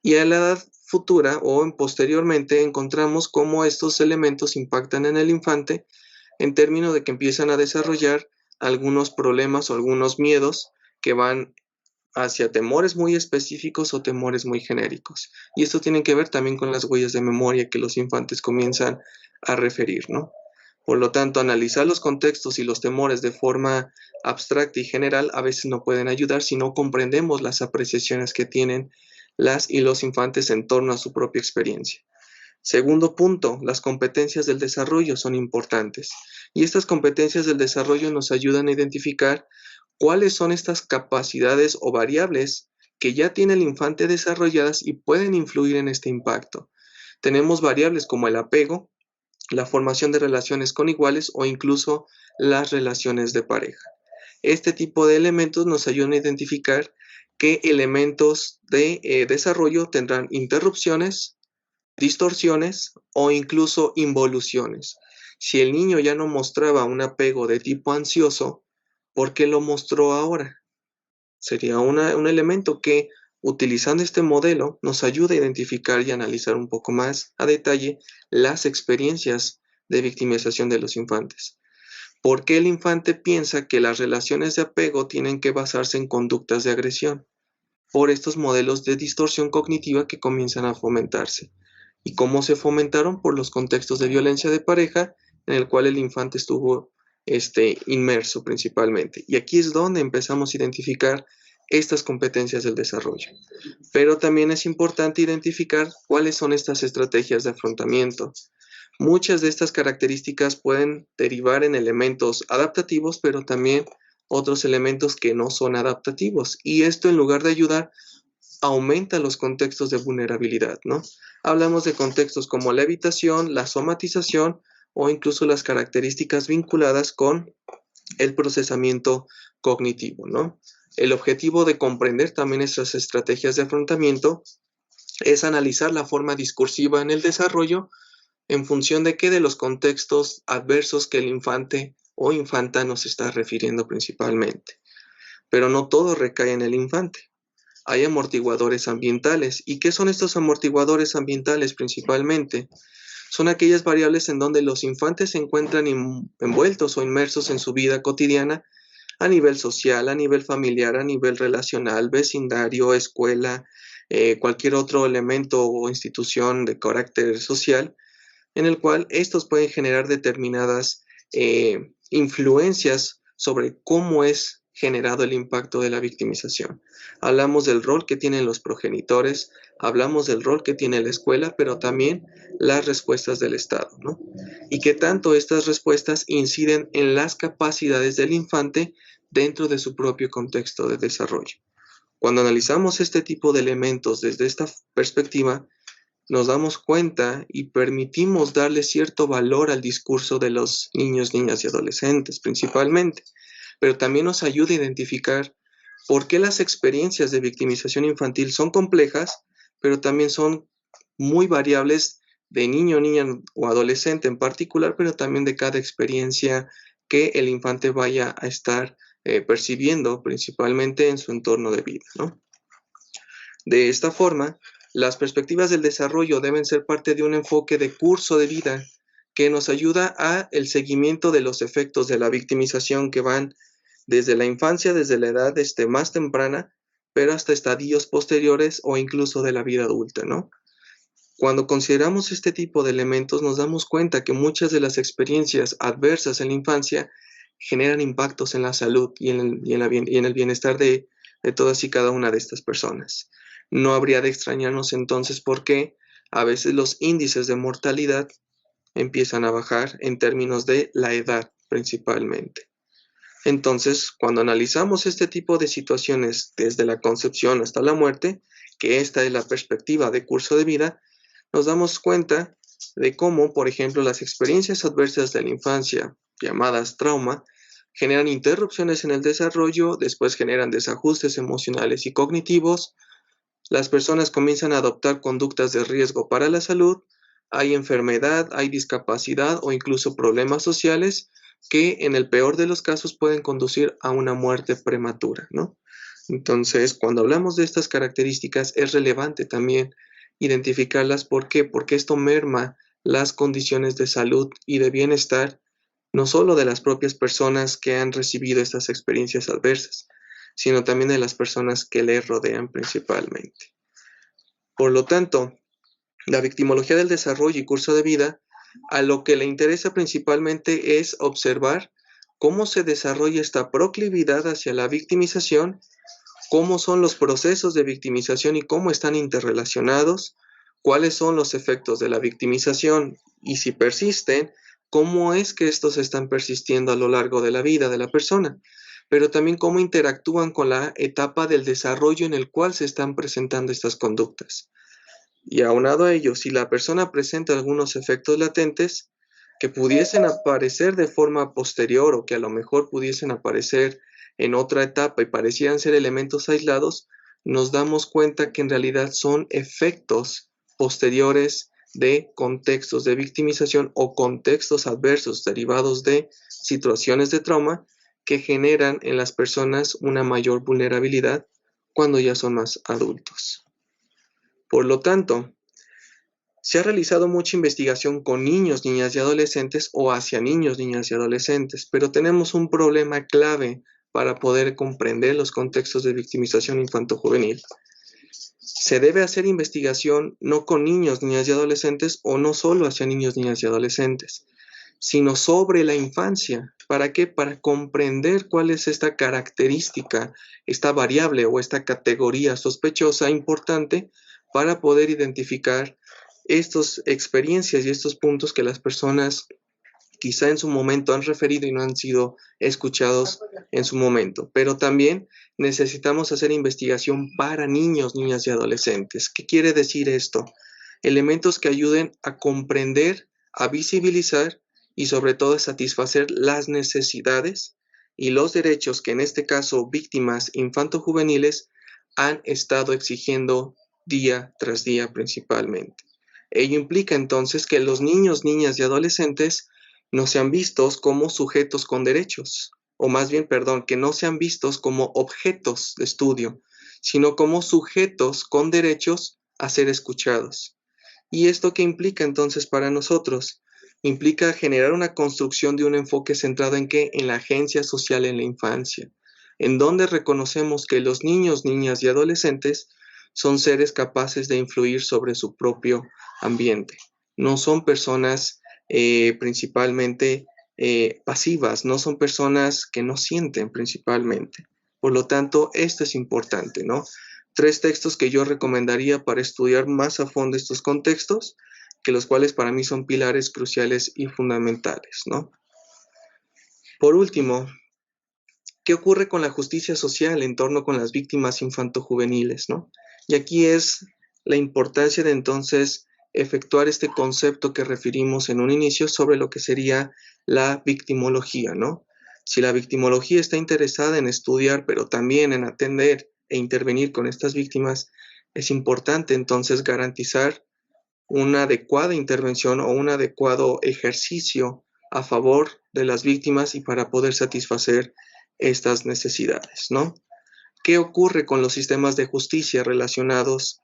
Y a la edad futura o posteriormente encontramos cómo estos elementos impactan en el infante en términos de que empiezan a desarrollar algunos problemas o algunos miedos que van hacia temores muy específicos o temores muy genéricos. Y esto tiene que ver también con las huellas de memoria que los infantes comienzan a referir, ¿no? Por lo tanto, analizar los contextos y los temores de forma abstracta y general a veces no pueden ayudar si no comprendemos las apreciaciones que tienen las y los infantes en torno a su propia experiencia. Segundo punto, las competencias del desarrollo son importantes y estas competencias del desarrollo nos ayudan a identificar cuáles son estas capacidades o variables que ya tiene el infante desarrolladas y pueden influir en este impacto. Tenemos variables como el apego, la formación de relaciones con iguales o incluso las relaciones de pareja. Este tipo de elementos nos ayudan a identificar qué elementos de desarrollo tendrán interrupciones, distorsiones o incluso involuciones. Si el niño ya no mostraba un apego de tipo ansioso, ¿por qué lo mostró ahora? Sería un elemento que, utilizando este modelo, nos ayuda a identificar y analizar un poco más a detalle las experiencias de victimización de los infantes. ¿Por qué el infante piensa que las relaciones de apego tienen que basarse en conductas de agresión? Por estos modelos de distorsión cognitiva que comienzan a fomentarse. ¿Y cómo se fomentaron? Por los contextos de violencia de pareja en el cual el infante estuvo inmerso principalmente. Y aquí es donde empezamos a identificar estas competencias del desarrollo. Pero también es importante identificar cuáles son estas estrategias de afrontamiento. Muchas de estas características pueden derivar en elementos adaptativos, pero también otros elementos que no son adaptativos. Y esto, en lugar de ayudar, aumenta los contextos de vulnerabilidad, ¿no? Hablamos de contextos como la evitación, la somatización o incluso las características vinculadas con el procesamiento cognitivo, ¿no? El objetivo de comprender también estas estrategias de afrontamiento es analizar la forma discursiva en el desarrollo en función de qué, de los contextos adversos que el infante o infanta nos está refiriendo principalmente. Pero no todo recae en el infante. Hay amortiguadores ambientales. ¿Y qué son estos amortiguadores ambientales principalmente? Son aquellas variables en donde los infantes se encuentran envueltos o inmersos en su vida cotidiana a nivel social, a nivel familiar, a nivel relacional, vecindario, escuela, cualquier otro elemento o institución de carácter social, en el cual estos pueden generar determinadas influencias sobre cómo es generado el impacto de la victimización. Hablamos del rol que tienen los progenitores, hablamos del rol que tiene la escuela, pero también las respuestas del Estado, ¿no? Y qué tanto estas respuestas inciden en las capacidades del infante dentro de su propio contexto de desarrollo. Cuando analizamos este tipo de elementos desde esta perspectiva, nos damos cuenta y permitimos darle cierto valor al discurso de los niños, niñas y adolescentes principalmente, pero también nos ayuda a identificar por qué las experiencias de victimización infantil son complejas, pero también son muy variables de niño, niña o adolescente en particular, pero también de cada experiencia que el infante vaya a estar percibiendo principalmente en su entorno de vida, ¿no? De esta forma, las perspectivas del desarrollo deben ser parte de un enfoque de curso de vida que nos ayuda a el seguimiento de los efectos de la victimización que van desde la infancia, desde la edad más temprana, pero hasta estadios posteriores o incluso de la vida adulta, ¿no? Cuando consideramos este tipo de elementos, nos damos cuenta que muchas de las experiencias adversas en la infancia generan impactos en la salud y en el bienestar de todas y cada una de estas personas. No habría de extrañarnos entonces por qué a veces los índices de mortalidad empiezan a bajar en términos de la edad principalmente. Entonces, cuando analizamos este tipo de situaciones desde la concepción hasta la muerte, que esta es la perspectiva de curso de vida, nos damos cuenta de cómo, por ejemplo, las experiencias adversas de la infancia, llamadas trauma, generan interrupciones en el desarrollo, después generan desajustes emocionales y cognitivos, las personas comienzan a adoptar conductas de riesgo para la salud, hay enfermedad, hay discapacidad o incluso problemas sociales que en el peor de los casos pueden conducir a una muerte prematura, ¿no? Entonces, cuando hablamos de estas características, es relevante también identificarlas. ¿Por qué? Porque esto merma las condiciones de salud y de bienestar, no solo de las propias personas que han recibido estas experiencias adversas, sino también de las personas que les rodean principalmente. Por lo tanto, la victimología del desarrollo y curso de vida, a lo que le interesa principalmente es observar cómo se desarrolla esta proclividad hacia la victimización, cómo son los procesos de victimización y cómo están interrelacionados, cuáles son los efectos de la victimización y si persisten, cómo es que estos están persistiendo a lo largo de la vida de la persona, pero también cómo interactúan con la etapa del desarrollo en el cual se están presentando estas conductas. Y aunado a ello, si la persona presenta algunos efectos latentes, que pudiesen aparecer de forma posterior o que a lo mejor pudiesen aparecer en otra etapa y parecieran ser elementos aislados, nos damos cuenta que en realidad son efectos posteriores de contextos de victimización o contextos adversos derivados de situaciones de trauma que generan en las personas una mayor vulnerabilidad cuando ya son más adultos. Por lo tanto, se ha realizado mucha investigación con niños, niñas y adolescentes o hacia niños, niñas y adolescentes, pero tenemos un problema clave para poder comprender los contextos de victimización infanto-juvenil. Se debe hacer investigación no con niños, niñas y adolescentes o no solo hacia niños, niñas y adolescentes, sino sobre la infancia. ¿Para qué? Para comprender cuál es esta característica, esta variable o esta categoría sospechosa importante para poder identificar estas experiencias y estos puntos que las personas quizá en su momento han referido y no han sido escuchados en su momento. Pero también necesitamos hacer investigación para niños, niñas y adolescentes. ¿Qué quiere decir esto? Elementos que ayuden a comprender, a visibilizar y sobre todo a satisfacer las necesidades y los derechos que en este caso víctimas infanto-juveniles han estado exigiendo día tras día principalmente. Ello implica entonces que los niños, niñas y adolescentes no sean vistos como sujetos con derechos, o más bien, perdón, que no sean vistos como objetos de estudio, sino como sujetos con derechos a ser escuchados. ¿Y esto qué implica entonces para nosotros? Implica generar una construcción de un enfoque centrado en qué? En la agencia social en la infancia, en donde reconocemos que los niños, niñas y adolescentes son seres capaces de influir sobre su propio ambiente. No son personas principalmente pasivas, no son personas que no sienten principalmente. Por lo tanto, esto es importante, ¿no? 3 textos que yo recomendaría para estudiar más a fondo estos contextos, que los cuales para mí son pilares cruciales y fundamentales, ¿no? Por último, ¿qué ocurre con la justicia social en torno con las víctimas infanto-juveniles, ¿no? Y aquí es la importancia de entonces efectuar este concepto que referimos en un inicio sobre lo que sería la victimología, ¿no? Si la victimología está interesada en estudiar, pero también en atender e intervenir con estas víctimas, es importante entonces garantizar una adecuada intervención o un adecuado ejercicio a favor de las víctimas y para poder satisfacer estas necesidades, ¿no? ¿Qué ocurre con los sistemas de justicia relacionados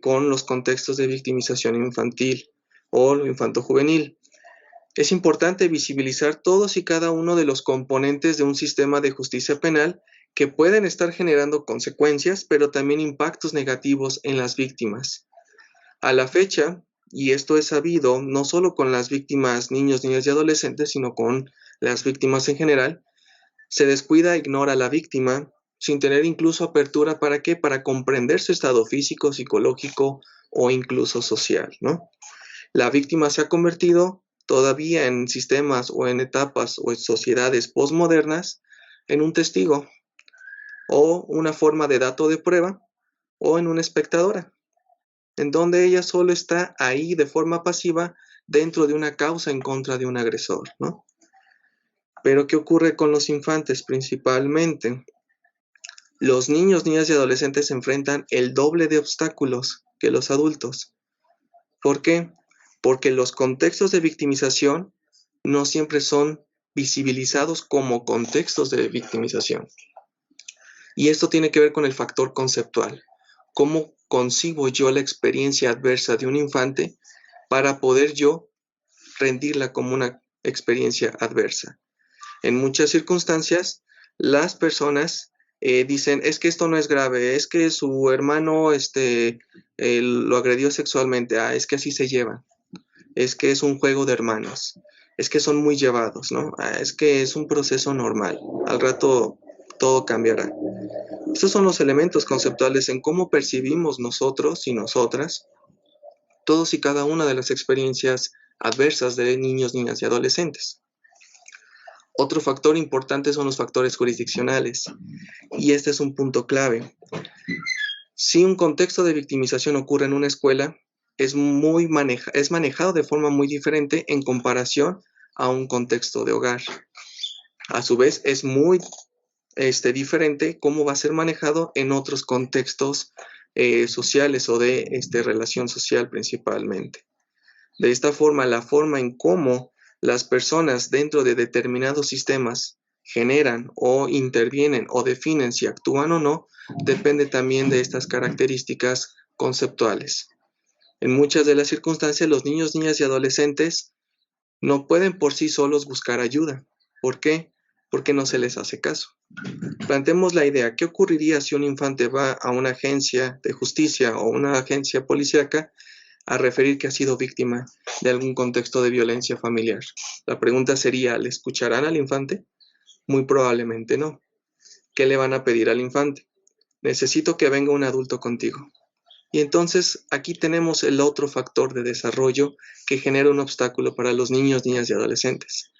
con los contextos de victimización infantil o infanto-juvenil? Es importante visibilizar todos y cada uno de los componentes de un sistema de justicia penal que pueden estar generando consecuencias, pero también impactos negativos en las víctimas. A la fecha, y esto es sabido no solo con las víctimas, niños, niñas y adolescentes, sino con las víctimas en general, se descuida, ignora a la víctima, sin tener incluso apertura ¿para qué? Para comprender su estado físico, psicológico o incluso social, ¿no? La víctima se ha convertido todavía en sistemas o en etapas o en sociedades postmodernas en un testigo o una forma de dato de prueba o en una espectadora, en donde ella solo está ahí de forma pasiva dentro de una causa en contra de un agresor, ¿no? Pero ¿qué ocurre con los infantes principalmente? Los niños, niñas y adolescentes se enfrentan el doble de obstáculos que los adultos. ¿Por qué? Porque los contextos de victimización no siempre son visibilizados como contextos de victimización. Y esto tiene que ver con el factor conceptual. ¿Cómo concibo yo la experiencia adversa de un infante para poder yo rendirla como una experiencia adversa? En muchas circunstancias, las personas dicen, es que esto no es grave, es que su hermano lo agredió sexualmente, es que así se llevan, es que es un juego de hermanos, es que son muy llevados, ¿no? Es que es un proceso normal, al rato todo cambiará. Estos son los elementos conceptuales en cómo percibimos nosotros y nosotras todos y cada una de las experiencias adversas de niños, niñas y adolescentes. Otro factor importante son los factores jurisdiccionales, y este es un punto clave. Si un contexto de victimización ocurre en una escuela, es manejado de forma muy diferente en comparación a un contexto de hogar. A su vez, es muy diferente cómo va a ser manejado en otros contextos sociales o de relación social principalmente. De esta forma, la forma en cómo las personas dentro de determinados sistemas generan o intervienen o definen si actúan o no, depende también de estas características conceptuales. En muchas de las circunstancias, los niños, niñas y adolescentes no pueden por sí solos buscar ayuda. ¿Por qué? Porque no se les hace caso. Planteemos la idea, ¿qué ocurriría si un infante va a una agencia de justicia o una agencia policíaca a referir que ha sido víctima de algún contexto de violencia familiar? La pregunta sería, ¿le escucharán al infante? Muy probablemente no. ¿Qué le van a pedir al infante? Necesito que venga un adulto contigo. Y entonces aquí tenemos el otro factor de desarrollo que genera un obstáculo para los niños, niñas y adolescentes.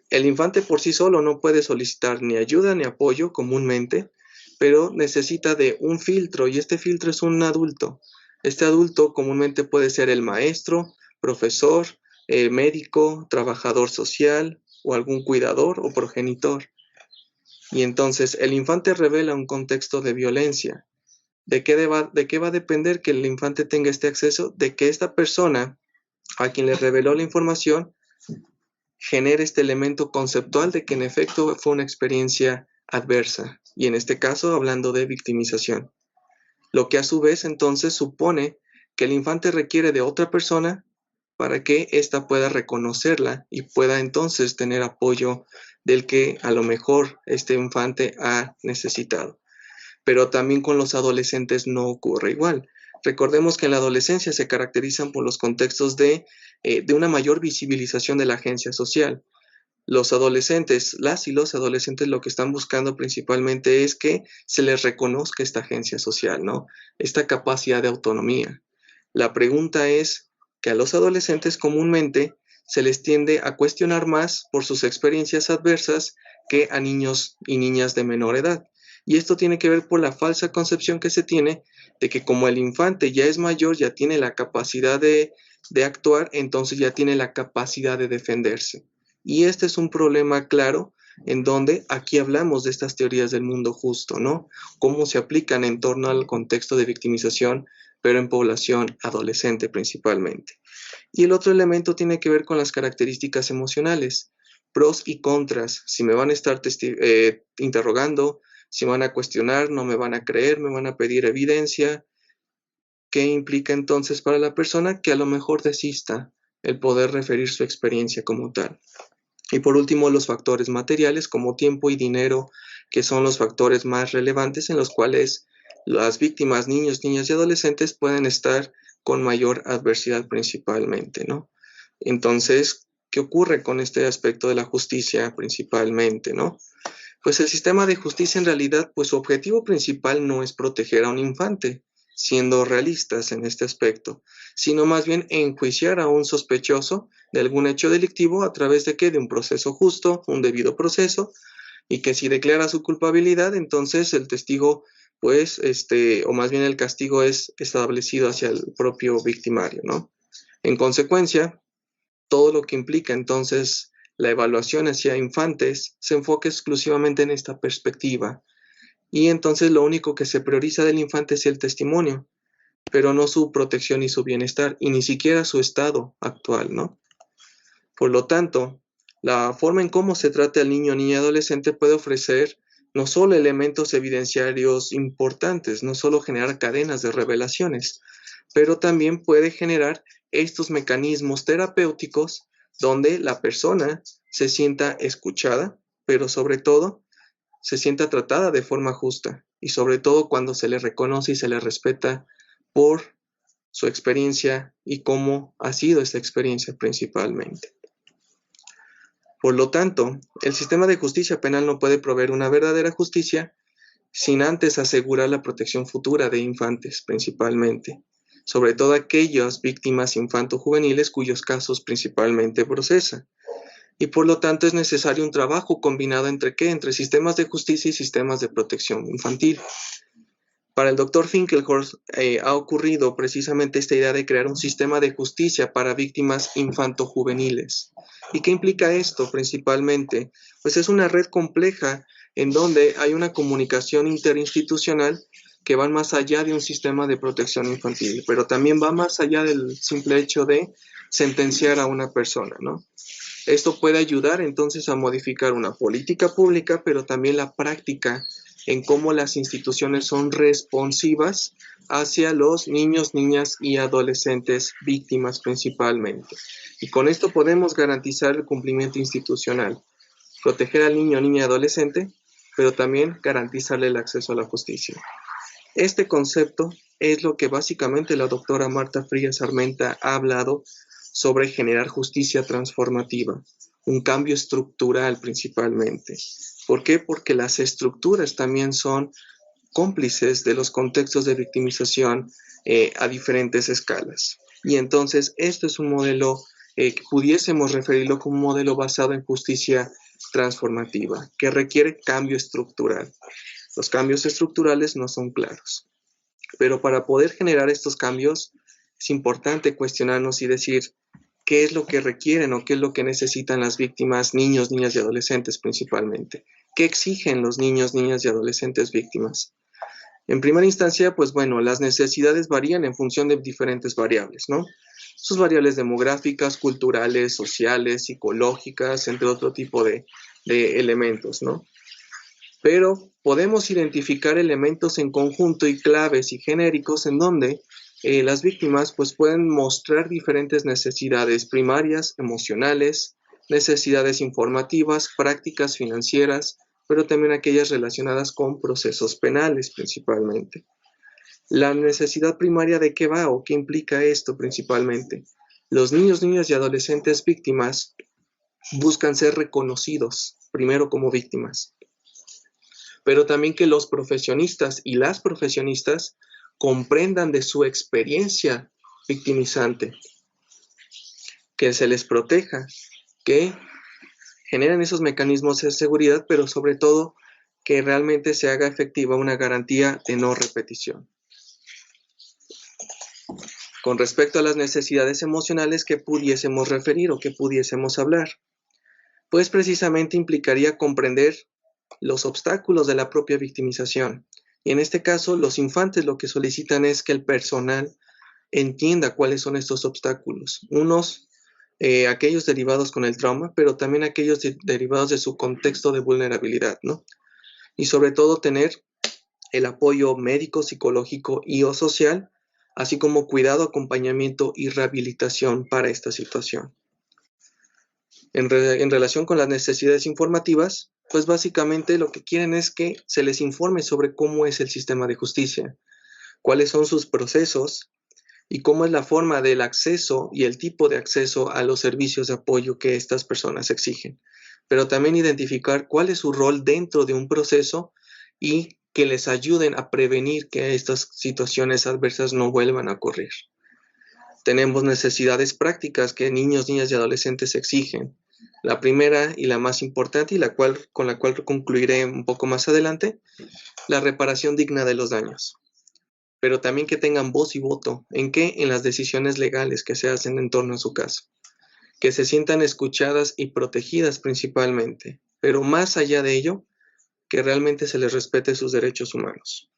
El infante por sí solo no puede solicitar ni ayuda ni apoyo comúnmente, pero necesita de un filtro y este filtro es un adulto. Este adulto comúnmente puede ser el maestro, profesor, médico, trabajador social o algún cuidador o progenitor. Y entonces el infante revela un contexto de violencia. ¿De qué va a depender que el infante tenga este acceso? De que esta persona a quien le reveló la información genere este elemento conceptual de que en efecto fue una experiencia adversa, y en este caso hablando de victimización. Lo que a su vez entonces supone que el infante requiere de otra persona para que ésta pueda reconocerla y pueda entonces tener apoyo del que a lo mejor este infante ha necesitado. Pero también con los adolescentes no ocurre igual. Recordemos que en la adolescencia se caracterizan por los contextos de una mayor visibilización de la agencia social. Los adolescentes, las y los adolescentes lo que están buscando principalmente es que se les reconozca esta agencia social, ¿no? Esta capacidad de autonomía. La pregunta es que a los adolescentes comúnmente se les tiende a cuestionar más por sus experiencias adversas que a niños y niñas de menor edad. Y esto tiene que ver por la falsa concepción que se tiene de que como el infante ya es mayor, ya tiene la capacidad de actuar, entonces ya tiene la capacidad de defenderse. Y este es un problema claro en donde aquí hablamos de estas teorías del mundo justo, ¿no? Cómo se aplican en torno al contexto de victimización, pero en población adolescente principalmente. Y el otro elemento tiene que ver con las características emocionales, pros y contras. Si me van a estar interrogando, si me van a cuestionar, no me van a creer, me van a pedir evidencia. ¿Qué implica entonces para la persona? Que a lo mejor desista el poder referir su experiencia como tal. Y por último, los factores materiales como tiempo y dinero, que son los factores más relevantes en los cuales las víctimas, niños, niñas y adolescentes pueden estar con mayor adversidad principalmente, ¿no? Entonces, ¿qué ocurre con este aspecto de la justicia principalmente, ¿no? Pues el sistema de justicia en realidad, pues su objetivo principal no es proteger a un infante, siendo realistas en este aspecto, sino más bien enjuiciar a un sospechoso de algún hecho delictivo a través de qué, de un proceso justo, un debido proceso, y que si declara su culpabilidad, entonces el testigo, pues, o más bien el castigo es establecido hacia el propio victimario, ¿no? En consecuencia, todo lo que implica entonces la evaluación hacia infantes se enfoca exclusivamente en esta perspectiva. Y entonces lo único que se prioriza del infante es el testimonio, pero no su protección y su bienestar, y ni siquiera su estado actual, ¿no? Por lo tanto, la forma en cómo se trata al niño, niña y adolescente puede ofrecer no solo elementos evidenciarios importantes, no solo generar cadenas de revelaciones, pero también puede generar estos mecanismos terapéuticos donde la persona se sienta escuchada, pero sobre todo se sienta tratada de forma justa y sobre todo cuando se le reconoce y se le respeta por su experiencia y cómo ha sido esta experiencia principalmente. Por lo tanto, el sistema de justicia penal no puede proveer una verdadera justicia sin antes asegurar la protección futura de infantes principalmente, sobre todo aquellas víctimas infanto-juveniles cuyos casos principalmente procesa. Y por lo tanto es necesario un trabajo combinado entre ¿qué? Entre sistemas de justicia y sistemas de protección infantil. Para el doctor Finkelhorst ha ocurrido precisamente esta idea de crear un sistema de justicia para víctimas infantojuveniles. ¿Y qué implica esto principalmente? Pues es una red compleja en donde hay una comunicación interinstitucional que va más allá de un sistema de protección infantil, pero también va más allá del simple hecho de sentenciar a una persona, ¿no? Esto puede ayudar entonces a modificar una política pública, pero también la práctica en cómo las instituciones son responsivas hacia los niños, niñas y adolescentes víctimas principalmente. Y con esto podemos garantizar el cumplimiento institucional, proteger al niño, niña y adolescente, pero también garantizarle el acceso a la justicia. Este concepto es lo que básicamente la doctora Marta Frías Armenta ha hablado sobre generar justicia transformativa, un cambio estructural principalmente. ¿Por qué? Porque las estructuras también son cómplices de los contextos de victimización a diferentes escalas. Y entonces esto es un modelo que pudiésemos referirlo como un modelo basado en justicia transformativa, que requiere cambio estructural. Los cambios estructurales no son claros. Pero para poder generar estos cambios es importante cuestionarnos y decir qué es lo que requieren o qué es lo que necesitan las víctimas, niños, niñas y adolescentes principalmente. ¿Qué exigen los niños, niñas y adolescentes víctimas? En primera instancia, pues bueno, las necesidades varían en función de diferentes variables, ¿no? Sus variables demográficas, culturales, sociales, psicológicas, entre otro tipo de elementos, ¿no? Pero podemos identificar elementos en conjunto y claves y genéricos en donde las víctimas pues pueden mostrar diferentes necesidades primarias, emocionales, necesidades informativas, prácticas financieras, pero también aquellas relacionadas con procesos penales principalmente. La necesidad primaria de qué va o qué implica esto principalmente. Los niños, niñas y adolescentes víctimas buscan ser reconocidos primero como víctimas, pero también que los profesionistas y las profesionistas comprendan de su experiencia victimizante, que se les proteja, que generen esos mecanismos de seguridad, pero sobre todo que realmente se haga efectiva una garantía de no repetición. Con respecto a las necesidades emocionales que pudiésemos referir o que pudiésemos hablar, pues precisamente implicaría comprender los obstáculos de la propia victimización. Y en este caso, los infantes lo que solicitan es que el personal entienda cuáles son estos obstáculos. Unos, aquellos derivados con el trauma, pero también aquellos derivados de su contexto de vulnerabilidad, ¿no? Y sobre todo tener el apoyo médico, psicológico y o social, así como cuidado, acompañamiento y rehabilitación para esta situación. En relación con las necesidades informativas, pues básicamente lo que quieren es que se les informe sobre cómo es el sistema de justicia, cuáles son sus procesos y cómo es la forma del acceso y el tipo de acceso a los servicios de apoyo que estas personas exigen, pero también identificar cuál es su rol dentro de un proceso y que les ayuden a prevenir que estas situaciones adversas no vuelvan a ocurrir. Tenemos necesidades prácticas que niños, niñas y adolescentes exigen. La primera y la más importante y con la cual concluiré un poco más adelante, la reparación digna de los daños. Pero también que tengan voz y voto. ¿En qué? En las decisiones legales que se hacen en torno a su caso. Que se sientan escuchadas y protegidas principalmente. Pero más allá de ello, que realmente se les respete sus derechos humanos.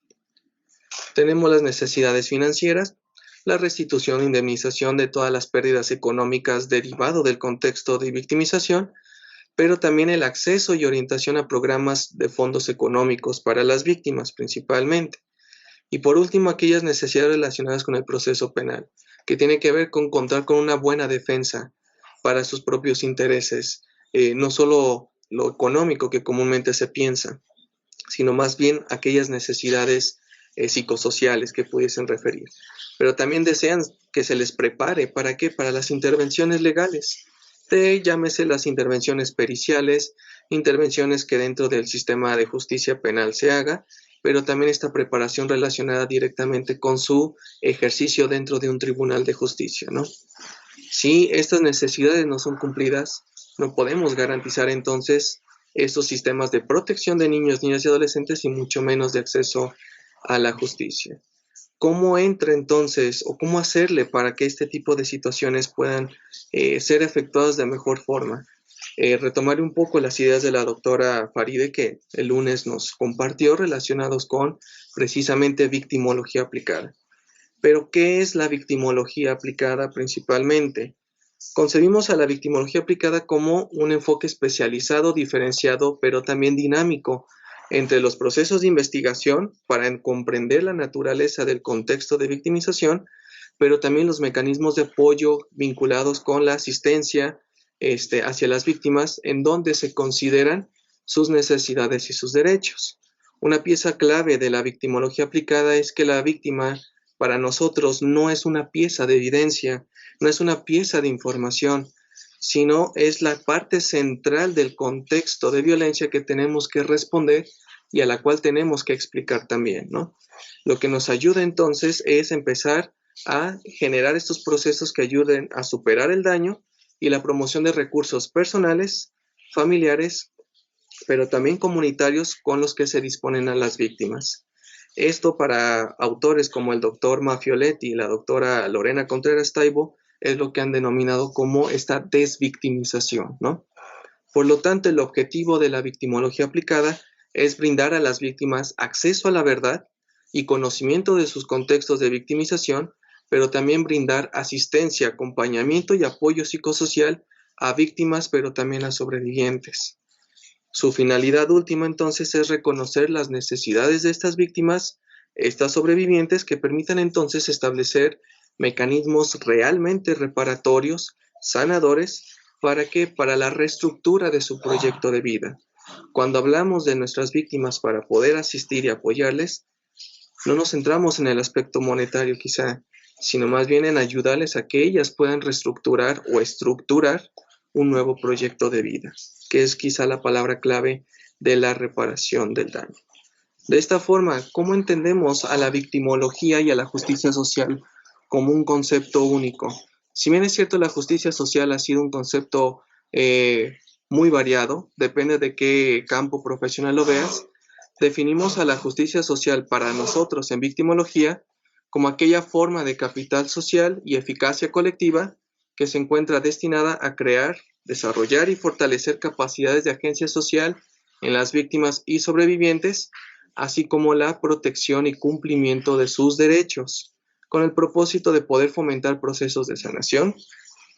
Tenemos las necesidades financieras, la restitución e indemnización de todas las pérdidas económicas derivado del contexto de victimización, pero también el acceso y orientación a programas de fondos económicos para las víctimas principalmente. Y por último, aquellas necesidades relacionadas con el proceso penal, que tiene que ver con contar con una buena defensa para sus propios intereses, no solo lo económico que comúnmente se piensa, sino más bien aquellas necesidades psicosociales que pudiesen referir. Pero también desean que se les prepare, ¿para qué? Para las intervenciones legales, llámese las intervenciones periciales, intervenciones que dentro del sistema de justicia penal se haga, pero también esta preparación relacionada directamente con su ejercicio dentro de un tribunal de justicia, ¿no? Si estas necesidades no son cumplidas, no podemos garantizar entonces estos sistemas de protección de niños, niñas y adolescentes y mucho menos de acceso a la justicia. ¿Cómo entra entonces o cómo hacerle para que este tipo de situaciones puedan ser efectuadas de mejor forma? Retomaré un poco las ideas de la doctora Faride que el lunes nos compartió relacionados con precisamente victimología aplicada. Pero, ¿qué es la victimología aplicada principalmente? Concebimos a la victimología aplicada como un enfoque especializado, diferenciado, pero también dinámico entre los procesos de investigación para comprender la naturaleza del contexto de victimización, pero también los mecanismos de apoyo vinculados con la asistencia hacia las víctimas, en donde se consideran sus necesidades y sus derechos. Una pieza clave de la victimología aplicada es que la víctima para nosotros no es una pieza de evidencia, no es una pieza de información, sino es la parte central del contexto de violencia que tenemos que responder y a la cual tenemos que explicar también, ¿no? Lo que nos ayuda entonces es empezar a generar estos procesos que ayuden a superar el daño y la promoción de recursos personales, familiares, pero también comunitarios con los que se disponen a las víctimas. Esto para autores como el doctor Mafioletti y la doctora Lorena Contreras Taibo es lo que han denominado como esta desvictimización, ¿no? Por lo tanto, el objetivo de la victimología aplicada es brindar a las víctimas acceso a la verdad y conocimiento de sus contextos de victimización, pero también brindar asistencia, acompañamiento y apoyo psicosocial a víctimas, pero también a sobrevivientes. Su finalidad última entonces es reconocer las necesidades de estas víctimas, estas sobrevivientes, que permitan entonces establecer mecanismos realmente reparatorios, sanadores, para la reestructura de su proyecto de vida. Cuando hablamos de nuestras víctimas para poder asistir y apoyarles, no nos centramos en el aspecto monetario quizá, sino más bien en ayudarles a que ellas puedan reestructurar o estructurar un nuevo proyecto de vida, que es quizá la palabra clave de la reparación del daño. De esta forma, ¿cómo entendemos a la victimología y a la justicia social como un concepto único? Si bien es cierto, la justicia social ha sido un concepto muy variado, depende de qué campo profesional lo veas, definimos a la justicia social para nosotros en victimología como aquella forma de capital social y eficacia colectiva que se encuentra destinada a crear, desarrollar y fortalecer capacidades de agencia social en las víctimas y sobrevivientes, así como la protección y cumplimiento de sus derechos, con el propósito de poder fomentar procesos de sanación,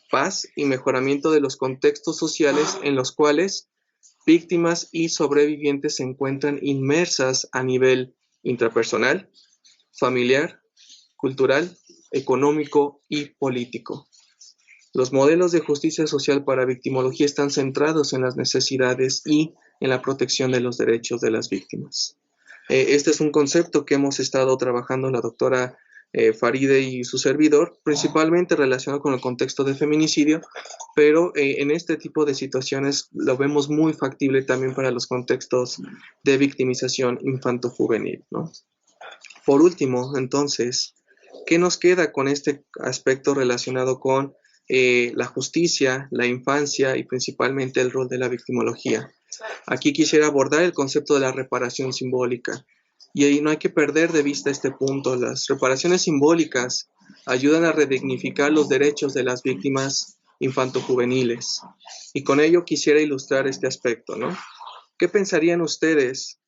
paz y mejoramiento de los contextos sociales en los cuales víctimas y sobrevivientes se encuentran inmersas a nivel intrapersonal, familiar, cultural, económico y político. Los modelos de justicia social para victimología están centrados en las necesidades y en la protección de los derechos de las víctimas. Este es un concepto que hemos estado trabajando la doctora Faride y su servidor, principalmente relacionado con el contexto de feminicidio, pero en este tipo de situaciones lo vemos muy factible también para los contextos de victimización infanto-juvenil, ¿no? Por último, entonces, ¿qué nos queda con este aspecto relacionado con la justicia, la infancia y principalmente el rol de la victimología? Aquí quisiera abordar el concepto de la reparación simbólica. Y ahí no hay que perder de vista este punto. Las reparaciones simbólicas ayudan a redignificar los derechos de las víctimas infantojuveniles. Y con ello quisiera ilustrar este aspecto, ¿no? ¿Qué pensarían ustedes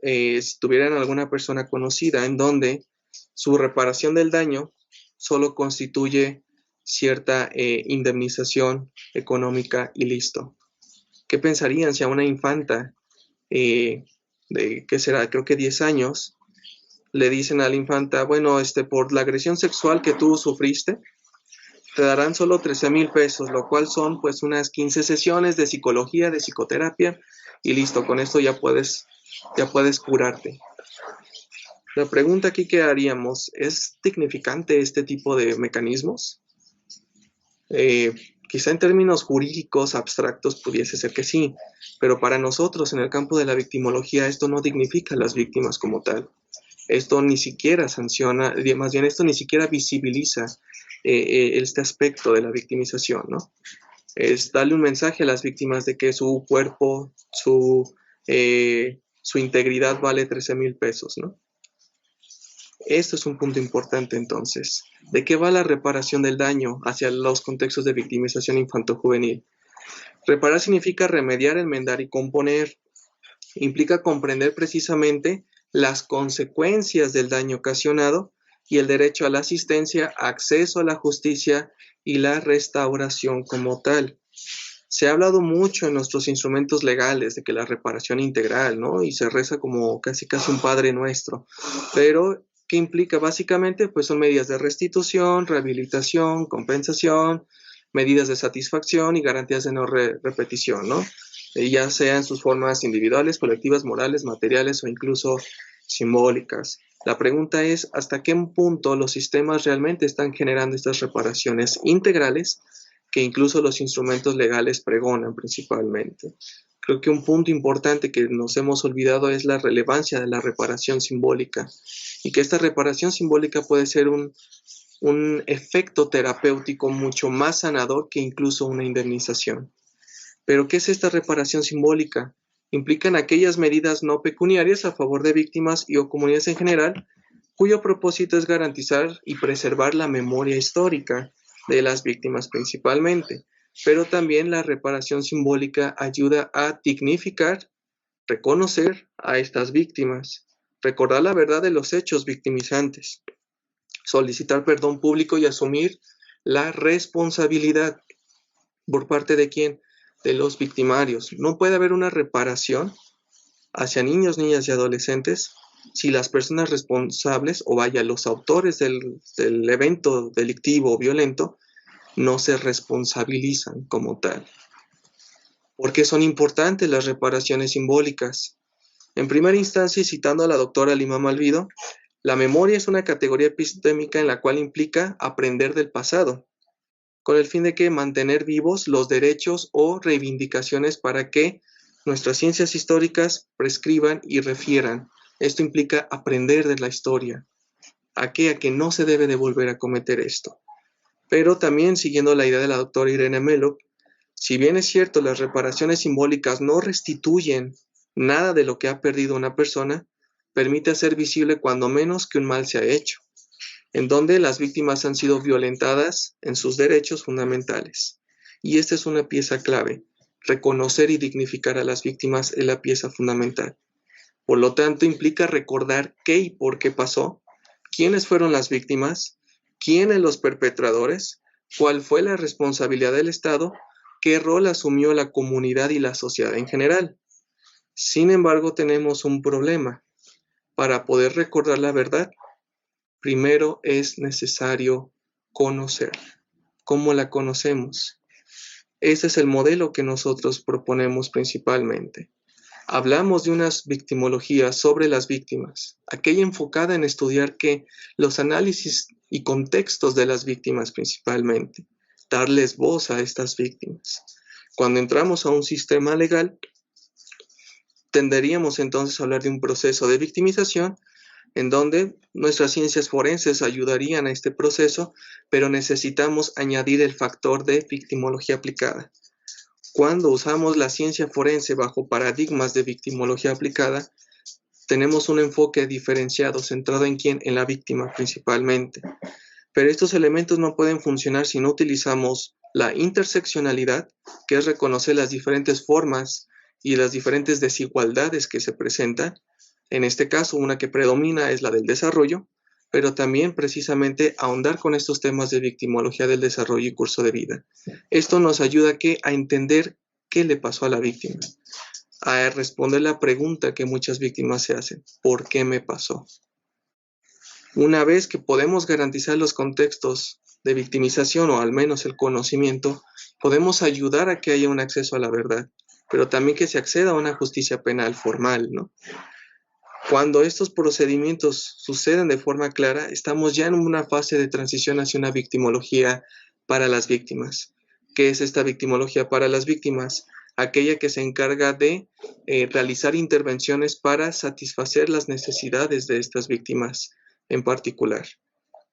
si tuvieran alguna persona conocida en donde su reparación del daño solo constituye cierta indemnización económica y listo? ¿Qué pensarían si a una infanta de, ¿qué será? Creo que 10 años, le dicen a la infanta, bueno, por la agresión sexual que tú sufriste, te darán solo 13,000 pesos, lo cual son pues unas 15 sesiones de psicología, de psicoterapia, y listo, con esto ya puedes curarte. La pregunta aquí que haríamos, ¿es dignificante este tipo de mecanismos? Quizá en términos jurídicos abstractos pudiese ser que sí, pero para nosotros en el campo de la victimología esto no dignifica a las víctimas como tal. Esto ni siquiera sanciona, más bien esto ni siquiera visibiliza este aspecto de la victimización, ¿no? Es darle un mensaje a las víctimas de que su cuerpo, su integridad vale 13,000 pesos, ¿no? Esto es un punto importante entonces. ¿De qué va la reparación del daño hacia los contextos de victimización infantojuvenil? Reparar significa remediar, enmendar y componer. Implica comprender precisamente las consecuencias del daño ocasionado y el derecho a la asistencia, acceso a la justicia y la restauración como tal. Se ha hablado mucho en nuestros instrumentos legales de que la reparación integral, ¿no? Y se reza como casi un Padre Nuestro. Pero, ¿qué implica? Básicamente, pues son medidas de restitución, rehabilitación, compensación, medidas de satisfacción y garantías de no repetición, ¿no? Ya sean sus formas individuales, colectivas, morales, materiales o incluso simbólicas. La pregunta es, ¿hasta qué punto los sistemas realmente están generando estas reparaciones integrales que incluso los instrumentos legales pregonan principalmente? Creo que un punto importante que nos hemos olvidado es la relevancia de la reparación simbólica y que esta reparación simbólica puede ser un efecto terapéutico mucho más sanador que incluso una indemnización. ¿Pero qué es esta reparación simbólica? Implican aquellas medidas no pecuniarias a favor de víctimas y o comunidades en general, cuyo propósito es garantizar y preservar la memoria histórica de las víctimas principalmente, pero también la reparación simbólica ayuda a dignificar, reconocer a estas víctimas, recordar la verdad de los hechos victimizantes, solicitar perdón público y asumir la responsabilidad. ¿Por parte de quién? De los victimarios. No puede haber una reparación hacia niños, niñas y adolescentes si las personas responsables, o vaya, los autores del evento delictivo o violento, no se responsabilizan como tal. ¿Por qué son importantes las reparaciones simbólicas? En primera instancia, y citando a la doctora Lima Malvido, la memoria es una categoría epistémica en la cual implica aprender del pasado, con el fin de que mantener vivos los derechos o reivindicaciones para que nuestras ciencias históricas prescriban y refieran. Esto implica aprender de la historia. ¿A qué? A que no se debe de volver a cometer esto. Pero también, siguiendo la idea de la doctora Irene Mellop, si bien es cierto, las reparaciones simbólicas no restituyen nada de lo que ha perdido una persona, permite hacer visible cuando menos que un mal se ha hecho, en donde las víctimas han sido violentadas en sus derechos fundamentales. Y esta es una pieza clave. Reconocer y dignificar a las víctimas es la pieza fundamental. Por lo tanto, implica recordar qué y por qué pasó, quiénes fueron las víctimas, quiénes los perpetradores, cuál fue la responsabilidad del Estado, qué rol asumió la comunidad y la sociedad en general. Sin embargo, tenemos un problema. Para poder recordar la verdad, primero es necesario conocer. ¿Cómo la conocemos? Ese es el modelo que nosotros proponemos principalmente. Hablamos de unas victimologías sobre las víctimas, aquella enfocada en estudiar que los análisis y contextos de las víctimas principalmente, darles voz a estas víctimas. Cuando entramos a un sistema legal, tenderíamos entonces a hablar de un proceso de victimización en donde nuestras ciencias forenses ayudarían a este proceso, pero necesitamos añadir el factor de victimología aplicada. Cuando usamos la ciencia forense bajo paradigmas de victimología aplicada, tenemos un enfoque diferenciado, centrado en quién, en la víctima principalmente. Pero estos elementos no pueden funcionar si no utilizamos la interseccionalidad, que es reconocer las diferentes formas y las diferentes desigualdades que se presentan. En este caso, una que predomina es la del desarrollo, pero también precisamente ahondar con estos temas de victimología del desarrollo y curso de vida. Esto nos ayuda a entender qué le pasó a la víctima, a responder la pregunta que muchas víctimas se hacen: ¿por qué me pasó? Una vez que podemos garantizar los contextos de victimización, o al menos el conocimiento, podemos ayudar a que haya un acceso a la verdad, pero también que se acceda a una justicia penal formal, ¿no? Cuando estos procedimientos suceden de forma clara, estamos ya en una fase de transición hacia una victimología para las víctimas. ¿Qué es esta victimología para las víctimas? Aquella que se encarga de realizar intervenciones para satisfacer las necesidades de estas víctimas en particular.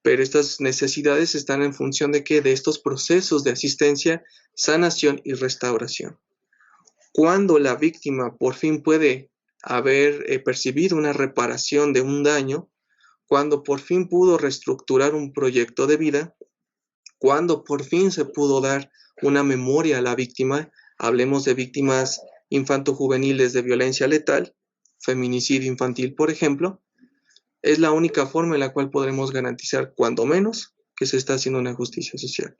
Pero estas necesidades están en función de ¿qué? De estos procesos de asistencia, sanación y restauración. Cuando la víctima por fin puede haber percibido una reparación de un daño, cuando por fin pudo reestructurar un proyecto de vida, cuando por fin se pudo dar una memoria a la víctima, hablemos de víctimas infanto-juveniles de violencia letal, feminicidio infantil, por ejemplo, es la única forma en la cual podremos garantizar, cuando menos, que se está haciendo una justicia social.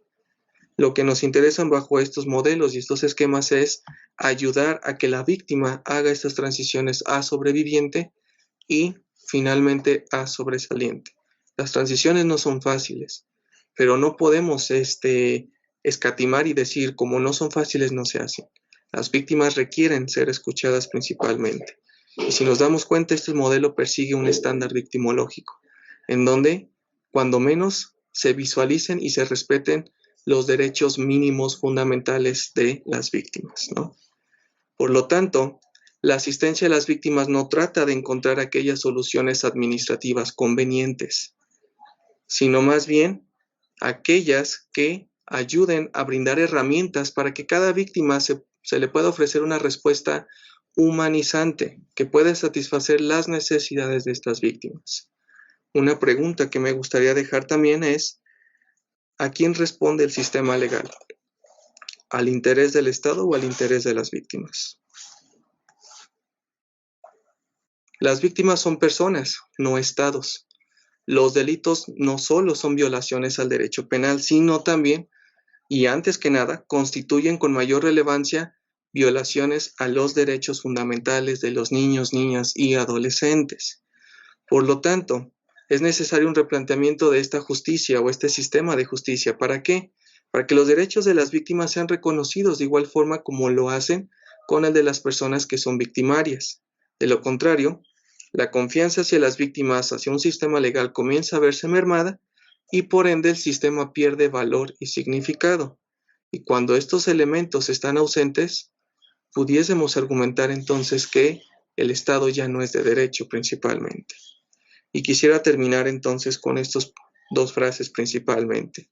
Lo que nos interesa bajo estos modelos y estos esquemas es ayudar a que la víctima haga estas transiciones a sobreviviente y finalmente a sobresaliente. Las transiciones no son fáciles, pero no podemos escatimar y decir como no son fáciles no se hacen. Las víctimas requieren ser escuchadas principalmente. Y si nos damos cuenta, este modelo persigue un estándar victimológico, en donde, cuando menos, se visualicen y se respeten los derechos mínimos fundamentales de las víctimas, ¿no? Por lo tanto, la asistencia a las víctimas no trata de encontrar aquellas soluciones administrativas convenientes, sino más bien aquellas que ayuden a brindar herramientas para que cada víctima se le pueda ofrecer una respuesta humanizante que pueda satisfacer las necesidades de estas víctimas. Una pregunta que me gustaría dejar también es, ¿a quién responde el sistema legal? ¿Al interés del Estado o al interés de las víctimas? Las víctimas son personas, no estados. Los delitos no solo son violaciones al derecho penal, sino también, y antes que nada, constituyen con mayor relevancia violaciones a los derechos fundamentales de los niños, niñas y adolescentes. Por lo tanto, es necesario un replanteamiento de esta justicia o este sistema de justicia. ¿Para qué? Para que los derechos de las víctimas sean reconocidos de igual forma como lo hacen con el de las personas que son victimarias. De lo contrario, la confianza hacia las víctimas, hacia un sistema legal, comienza a verse mermada y por ende el sistema pierde valor y significado. Y cuando estos elementos están ausentes, pudiésemos argumentar entonces que el Estado ya no es de derecho principalmente. Y quisiera terminar entonces con estas dos frases principalmente.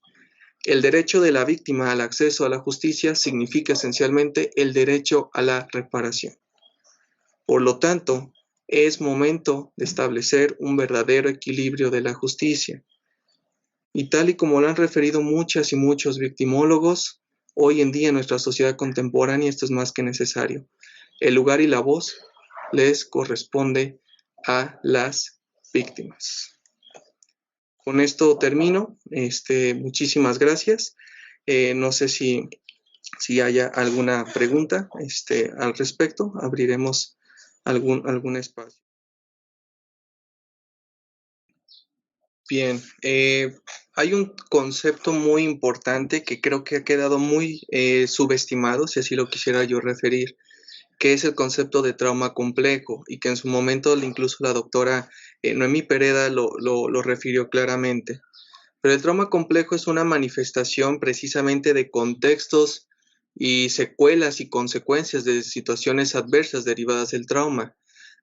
El derecho de la víctima al acceso a la justicia significa esencialmente el derecho a la reparación. Por lo tanto, es momento de establecer un verdadero equilibrio de la justicia. Y tal y como lo han referido muchas y muchos victimólogos, hoy en día en nuestra sociedad contemporánea esto es más que necesario. El lugar y la voz les corresponde a las víctimas. Con esto termino. Muchísimas gracias. No sé si haya alguna pregunta al respecto. Abriremos algún espacio. Bien, hay un concepto muy importante que creo que ha quedado muy subestimado, si así lo quisiera yo referir, que es el concepto de trauma complejo y que en su momento incluso la doctora Noemí Pereda lo refirió claramente. Pero el trauma complejo es una manifestación precisamente de contextos y secuelas y consecuencias de situaciones adversas derivadas del trauma.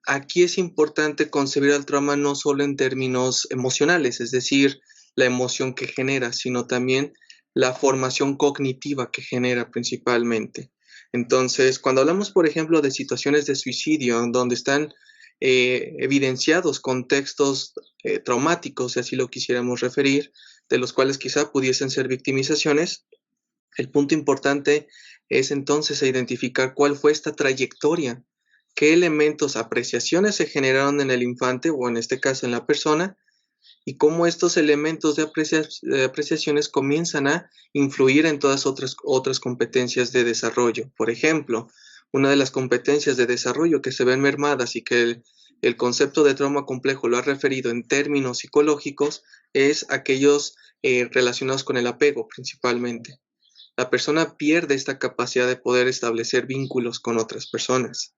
Aquí es importante concebir al trauma no solo en términos emocionales, es decir, la emoción que genera, sino también la formación cognitiva que genera principalmente. Entonces, cuando hablamos, por ejemplo, de situaciones de suicidio, donde están evidenciados contextos traumáticos, si así lo quisiéramos referir, de los cuales quizá pudiesen ser victimizaciones, el punto importante es entonces identificar cuál fue esta trayectoria, qué elementos, apreciaciones se generaron en el infante o en este caso en la persona, y cómo estos elementos de apreciaciones comienzan a influir en todas otras competencias de desarrollo. Por ejemplo, una de las competencias de desarrollo que se ven mermadas y que el concepto de trauma complejo lo ha referido en términos psicológicos es aquellos relacionados con el apego principalmente. La persona pierde esta capacidad de poder establecer vínculos con otras personas.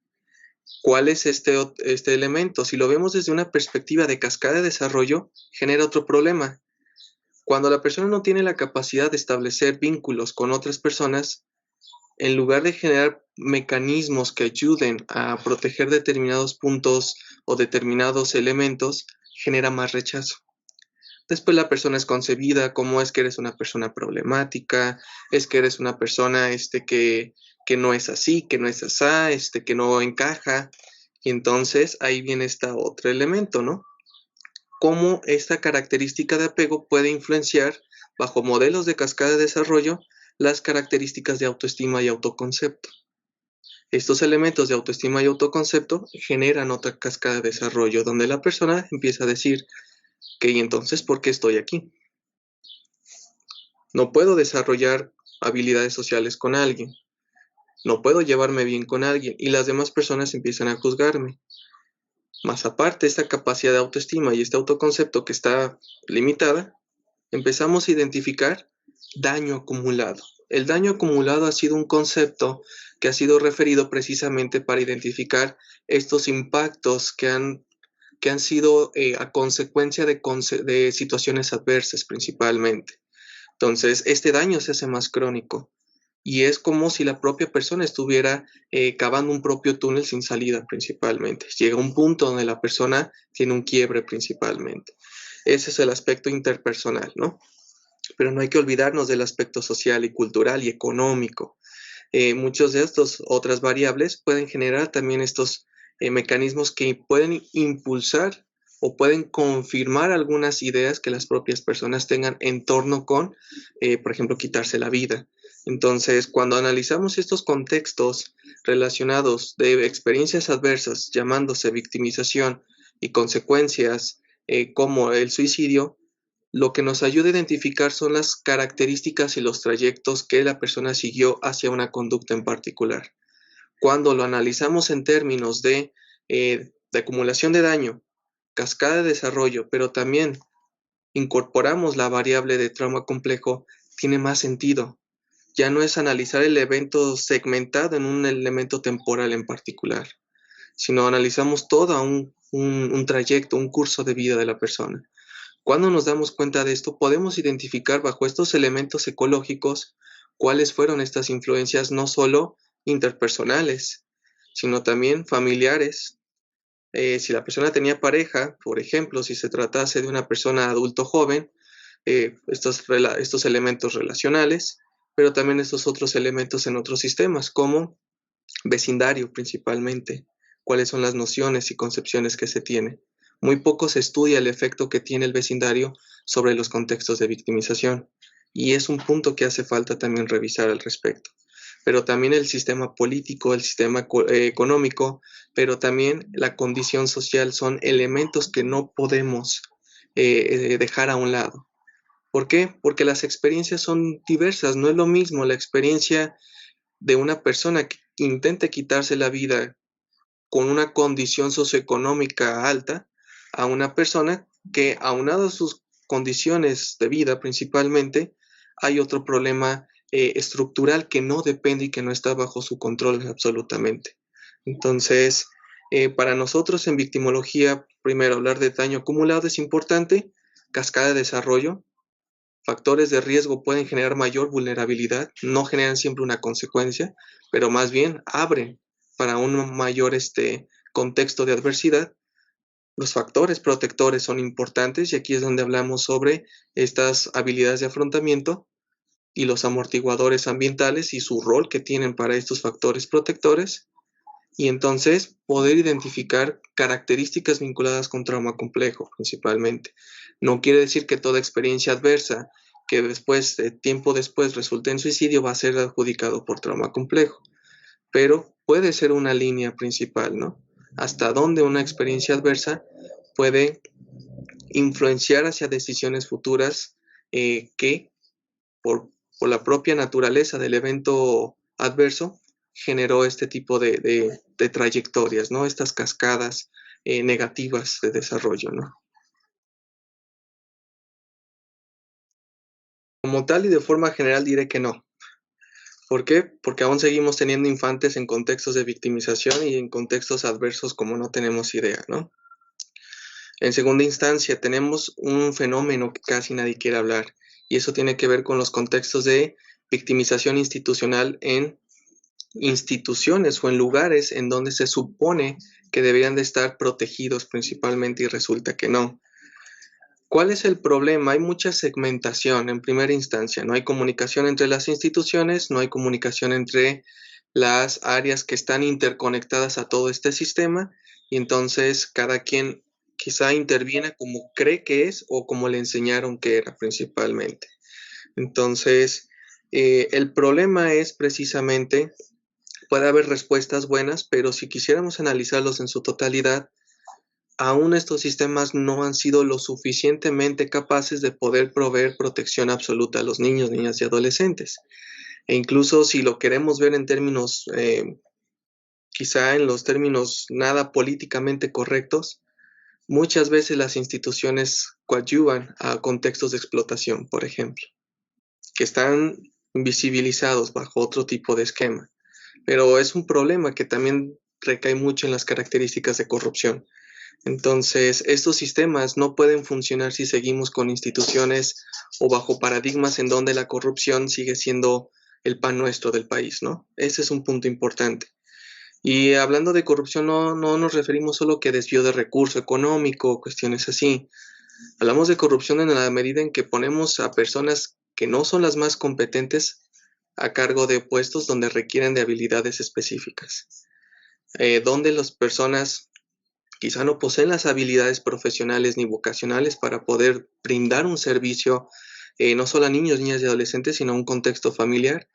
¿Cuál es este elemento? Si lo vemos desde una perspectiva de cascada de desarrollo, genera otro problema. Cuando la persona no tiene la capacidad de establecer vínculos con otras personas, en lugar de generar mecanismos que ayuden a proteger determinados puntos o determinados elementos, genera más rechazo. Después la persona es concebida como es que eres una persona problemática, es que eres una persona que no es así, que no es asá, que no encaja. Y entonces ahí viene este otro elemento, ¿no? cómo esta característica de apego puede influenciar, bajo modelos de cascada de desarrollo, las características de autoestima y autoconcepto. Estos elementos de autoestima y autoconcepto generan otra cascada de desarrollo, donde la persona empieza a decir que, ¿y entonces por qué estoy aquí? No puedo desarrollar habilidades sociales con alguien, no puedo llevarme bien con alguien y las demás personas empiezan a juzgarme. Más aparte, esta capacidad de autoestima y este autoconcepto que está limitada, empezamos a identificar daño acumulado. El daño acumulado ha sido un concepto que ha sido referido precisamente para identificar estos impactos que han sido a consecuencia de situaciones adversas principalmente. Entonces, este daño se hace más crónico y es como si la propia persona estuviera cavando un propio túnel sin salida principalmente. Llega un punto donde la persona tiene un quiebre principalmente. Ese es el aspecto interpersonal, ¿no? Pero no hay que olvidarnos del aspecto social y cultural y económico. Muchos de estos otras variables pueden generar también estos mecanismos que pueden impulsar o pueden confirmar algunas ideas que las propias personas tengan en torno con, por ejemplo, quitarse la vida. Entonces, cuando analizamos estos contextos relacionados de experiencias adversas, llamándose victimización y consecuencias como el suicidio, lo que nos ayuda a identificar son las características y los trayectos que la persona siguió hacia una conducta en particular. Cuando lo analizamos en términos de acumulación de daño, cascada de desarrollo, pero también incorporamos la variable de trauma complejo, tiene más sentido. Ya no es analizar el evento segmentado en un elemento temporal en particular, sino analizamos todo un trayecto, un curso de vida de la persona. Cuando nos damos cuenta de esto, podemos identificar bajo estos elementos ecológicos cuáles fueron estas influencias no solo interpersonales, sino también familiares. Si la persona tenía pareja, por ejemplo, si se tratase de una persona adulto joven, estos elementos relacionales, pero también estos otros elementos en otros sistemas, como vecindario principalmente, cuáles son las nociones y concepciones que se tienen. Muy poco se estudia el efecto que tiene el vecindario sobre los contextos de victimización y es un punto que hace falta también revisar al respecto. Pero también el sistema político, el sistema económico, pero también la condición social son elementos que no podemos dejar a un lado. ¿Por qué? Porque las experiencias son diversas, no es lo mismo la experiencia de una persona que intente quitarse la vida con una condición socioeconómica alta a una persona que, aunado a sus condiciones de vida principalmente, hay otro problema estructural que no depende y que no está bajo su control absolutamente. Entonces, para nosotros en victimología, primero hablar de daño acumulado es importante, cascada de desarrollo. Factores de riesgo pueden generar mayor vulnerabilidad, no generan siempre una consecuencia, pero más bien abren para un mayor contexto de adversidad. Los factores protectores son importantes y aquí es donde hablamos sobre estas habilidades de afrontamiento y los amortiguadores ambientales y su rol que tienen para estos factores protectores y entonces poder identificar características vinculadas con trauma complejo principalmente. No quiere decir que toda experiencia adversa que después, tiempo después, resulte en suicidio va a ser adjudicado por trauma complejo, pero puede ser una línea principal, ¿no? Hasta dónde una experiencia adversa puede influenciar hacia decisiones futuras que por la propia naturaleza del evento adverso generó este tipo de trayectorias, ¿no? Estas cascadas negativas de desarrollo, ¿no? Como tal y de forma general diré que no. ¿Por qué? Porque aún seguimos teniendo infantes en contextos de victimización y en contextos adversos como no tenemos idea, ¿no? En segunda instancia, tenemos un fenómeno que casi nadie quiere hablar, y eso tiene que ver con los contextos de victimización institucional en instituciones o en lugares en donde se supone que deberían de estar protegidos principalmente y resulta que no. ¿Cuál es el problema? Hay mucha segmentación en primera instancia, no hay comunicación entre las instituciones, no hay comunicación entre las áreas que están interconectadas a todo este sistema y entonces cada quien quizá interviene como cree que es o como le enseñaron que era principalmente. Entonces, el problema es precisamente, puede haber respuestas buenas, pero si quisiéramos analizarlos en su totalidad, aún estos sistemas no han sido lo suficientemente capaces de poder proveer protección absoluta a los niños, niñas y adolescentes. E incluso si lo queremos ver en términos, quizá en los términos nada políticamente correctos, muchas veces las instituciones coadyuvan a contextos de explotación, por ejemplo, que están invisibilizados bajo otro tipo de esquema. Pero es un problema que también recae mucho en las características de corrupción. Entonces, estos sistemas no pueden funcionar si seguimos con instituciones o bajo paradigmas en donde la corrupción sigue siendo el pan nuestro del país, ¿no? Ese es un punto importante. Y hablando de corrupción, no nos referimos solo que desvío de recurso económico, cuestiones así. Hablamos de corrupción en la medida en que ponemos a personas que no son las más competentes a cargo de puestos donde requieren de habilidades específicas, donde las personas quizá no poseen las habilidades profesionales ni vocacionales para poder brindar un servicio no solo a niños, niñas y adolescentes, sino a un contexto familiar.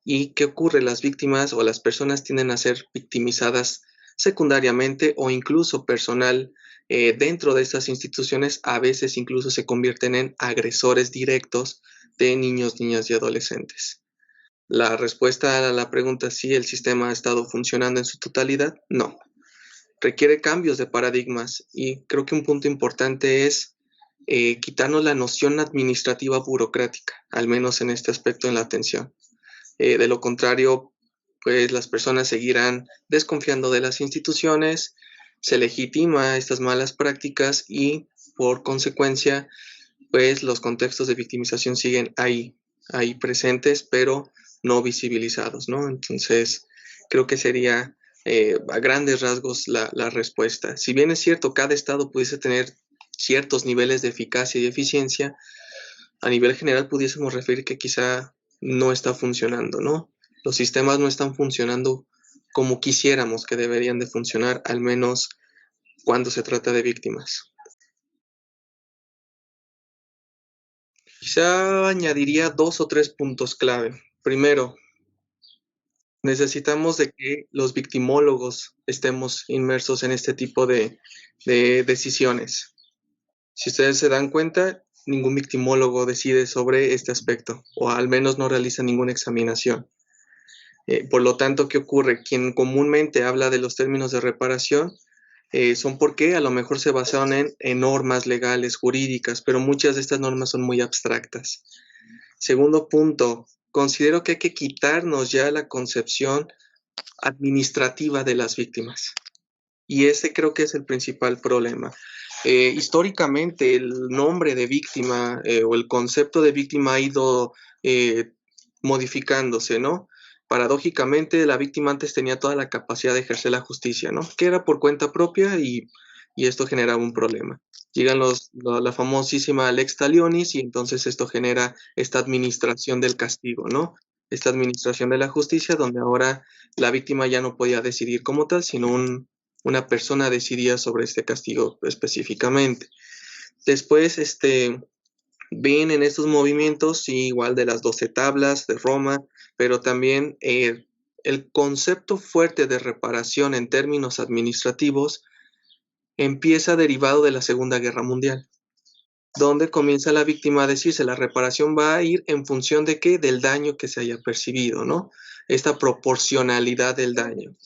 ¿Y qué ocurre? Las víctimas o las personas tienden a ser victimizadas secundariamente o incluso personal dentro de estas instituciones, a veces incluso se convierten en agresores directos de niños, niñas y adolescentes. La respuesta a la pregunta si el sistema ha estado funcionando en su totalidad, no. Requiere cambios de paradigmas y creo que un punto importante es quitarnos la noción administrativa burocrática, al menos en este aspecto en la atención. De lo contrario, pues las personas seguirán desconfiando de las instituciones, se legitima estas malas prácticas y por consecuencia, pues los contextos de victimización siguen ahí presentes, pero no visibilizados, ¿no? Entonces, creo que sería a grandes rasgos la respuesta. Si bien es cierto, cada estado pudiese tener ciertos niveles de eficacia y eficiencia, a nivel general pudiésemos referir que quizá no está funcionando, ¿no? Los sistemas no están funcionando como quisiéramos que deberían de funcionar, al menos cuando se trata de víctimas. Quizá añadiría 2 o 3 puntos clave. Primero, necesitamos de que los victimólogos estemos inmersos en este tipo de decisiones. Si ustedes se dan cuenta, ningún victimólogo decide sobre este aspecto, o al menos no realiza ninguna examinación. Por lo tanto, ¿qué ocurre? Quien comúnmente habla de los términos de reparación son porque a lo mejor se basaron en normas legales, jurídicas, pero muchas de estas normas son muy abstractas. Segundo punto, considero que hay que quitarnos ya la concepción administrativa de las víctimas. Y ese creo que es el principal problema. Históricamente el nombre de víctima o el concepto de víctima ha ido modificándose, ¿no? Paradójicamente, la víctima antes tenía toda la capacidad de ejercer la justicia, ¿no? Que era por cuenta propia y esto generaba un problema. Llegan la famosísima Lex Talionis y entonces esto genera esta administración del castigo, ¿no? Esta administración de la justicia donde ahora la víctima ya no podía decidir como tal, sino una persona decidía sobre este castigo específicamente. Después, ven en estos movimientos, sí, igual de las 12 tablas de Roma, pero también el concepto fuerte de reparación en términos administrativos empieza derivado de la Segunda Guerra Mundial, donde comienza la víctima a decirse la reparación va a ir en función de qué, del daño que se haya percibido, ¿no? Esta proporcionalidad del daño.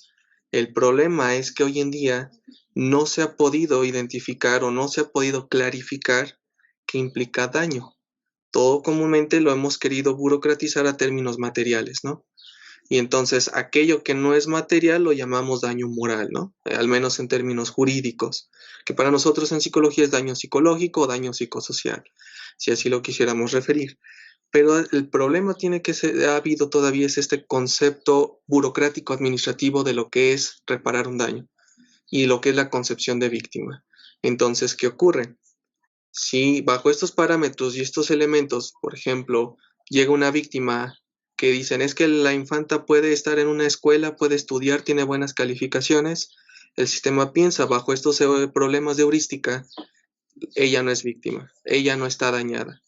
El problema es que hoy en día no se ha podido identificar o no se ha podido clarificar qué implica daño. Todo comúnmente lo hemos querido burocratizar a términos materiales, ¿no? Y entonces aquello que no es material lo llamamos daño moral, ¿no? Al menos en términos jurídicos, que para nosotros en psicología es daño psicológico o daño psicosocial, si así lo quisiéramos referir. Pero el problema tiene que ser, ha habido todavía es este concepto burocrático administrativo de lo que es reparar un daño y lo que es la concepción de víctima. Entonces, ¿qué ocurre? Si bajo estos parámetros y estos elementos, por ejemplo, llega una víctima que dicen es que la infanta puede estar en una escuela, puede estudiar, tiene buenas calificaciones, el sistema piensa bajo estos problemas de heurística, ella no es víctima, ella no está dañada.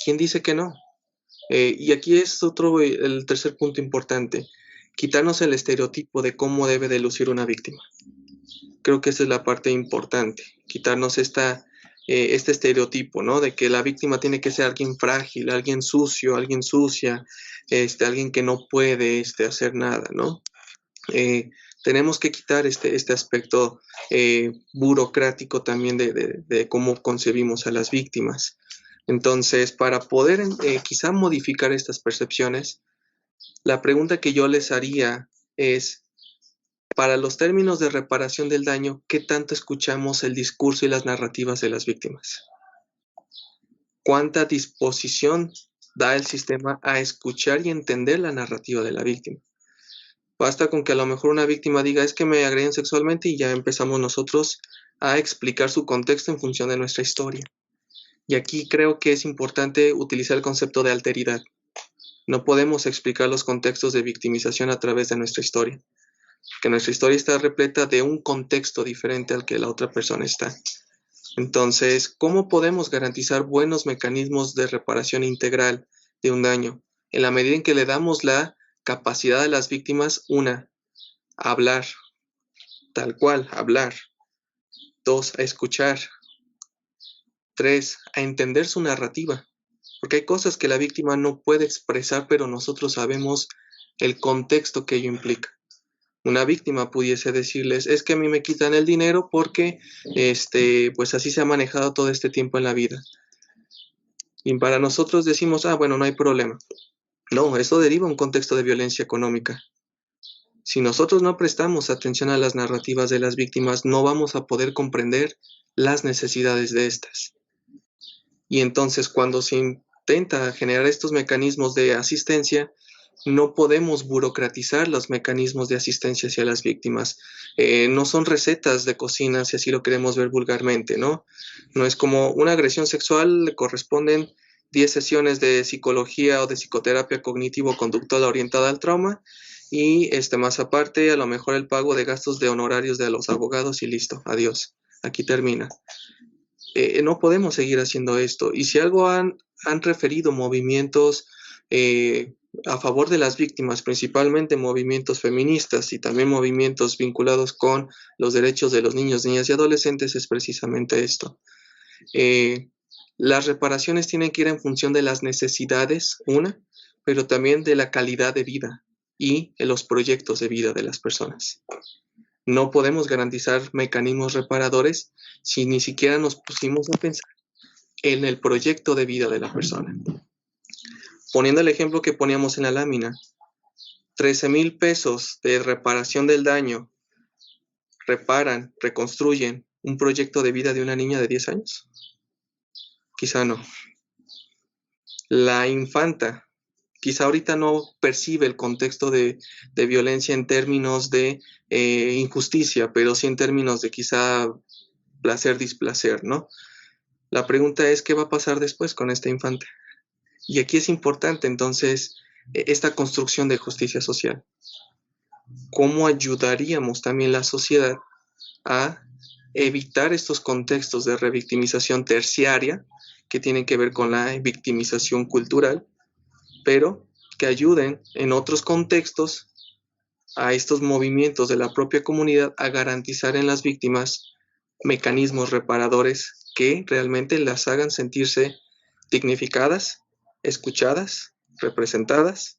¿Quién dice que no? Y aquí es el tercer punto importante, quitarnos el estereotipo de cómo debe de lucir una víctima. Creo que esa es la parte importante, quitarnos este estereotipo, ¿no? De que la víctima tiene que ser alguien frágil, alguien sucio, alguien sucia, alguien que no puede hacer nada, ¿no? Tenemos que quitar este aspecto burocrático también de cómo concebimos a las víctimas. Entonces, para poder quizá modificar estas percepciones, la pregunta que yo les haría es, para los términos de reparación del daño, ¿qué tanto escuchamos el discurso y las narrativas de las víctimas? ¿Cuánta disposición da el sistema a escuchar y entender la narrativa de la víctima? Basta con que a lo mejor una víctima diga, es que me agreden sexualmente, y ya empezamos nosotros a explicar su contexto en función de nuestra historia. Y aquí creo que es importante utilizar el concepto de alteridad. No podemos explicar los contextos de victimización a través de nuestra historia, que nuestra historia está repleta de un contexto diferente al que la otra persona está. Entonces, ¿cómo podemos garantizar buenos mecanismos de reparación integral de un daño? En la medida en que le damos la capacidad a las víctimas, a hablar, tal cual, hablar. 2, a escuchar. 3, a entender su narrativa. Porque hay cosas que la víctima no puede expresar, pero nosotros sabemos el contexto que ello implica. Una víctima pudiese decirles, es que a mí me quitan el dinero porque pues así se ha manejado todo este tiempo en la vida. Y para nosotros decimos, bueno, no hay problema. No, eso deriva de un contexto de violencia económica. Si nosotros no prestamos atención a las narrativas de las víctimas, no vamos a poder comprender las necesidades de estas. Y entonces, cuando se intenta generar estos mecanismos de asistencia, no podemos burocratizar los mecanismos de asistencia hacia las víctimas. No son recetas de cocina, si así lo queremos ver vulgarmente, ¿no? No es como una agresión sexual, le corresponden 10 sesiones de psicología o de psicoterapia cognitivo-conductual orientada al trauma, y más aparte, a lo mejor el pago de gastos de honorarios de los abogados y listo, adiós, aquí termina. No podemos seguir haciendo esto. Y si algo han referido movimientos a favor de las víctimas, principalmente movimientos feministas y también movimientos vinculados con los derechos de los niños, niñas y adolescentes, es precisamente esto. Las reparaciones tienen que ir en función de las necesidades, pero también de la calidad de vida y de los proyectos de vida de las personas. No podemos garantizar mecanismos reparadores si ni siquiera nos pusimos a pensar en el proyecto de vida de la persona. Poniendo el ejemplo que poníamos en la lámina, 13,000 pesos de reparación del daño reparan, reconstruyen un proyecto de vida de una niña de 10 años. Quizá no. La infanta quizá ahorita no percibe el contexto de violencia en términos de injusticia, pero sí en términos de quizá placer, displacer, ¿no? La pregunta es, ¿qué va a pasar después con esta infanta? Y aquí es importante entonces esta construcción de justicia social. ¿Cómo ayudaríamos también la sociedad a evitar estos contextos de revictimización terciaria que tienen que ver con la victimización cultural, pero que ayuden en otros contextos a estos movimientos de la propia comunidad a garantizar en las víctimas mecanismos reparadores que realmente las hagan sentirse dignificadas, escuchadas, representadas,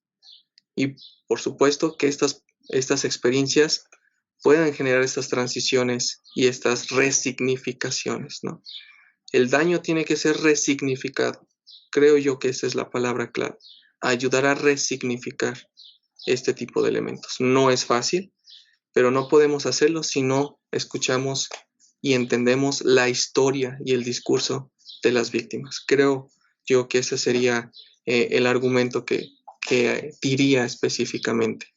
y por supuesto que estas experiencias puedan generar estas transiciones y estas resignificaciones, ¿no? El daño tiene que ser resignificado. Creo yo que esa es la palabra clave. Ayudar a resignificar este tipo de elementos. No es fácil, pero no podemos hacerlo si no escuchamos y entendemos la historia y el discurso de las víctimas. Creo yo que ese sería el argumento que diría específicamente.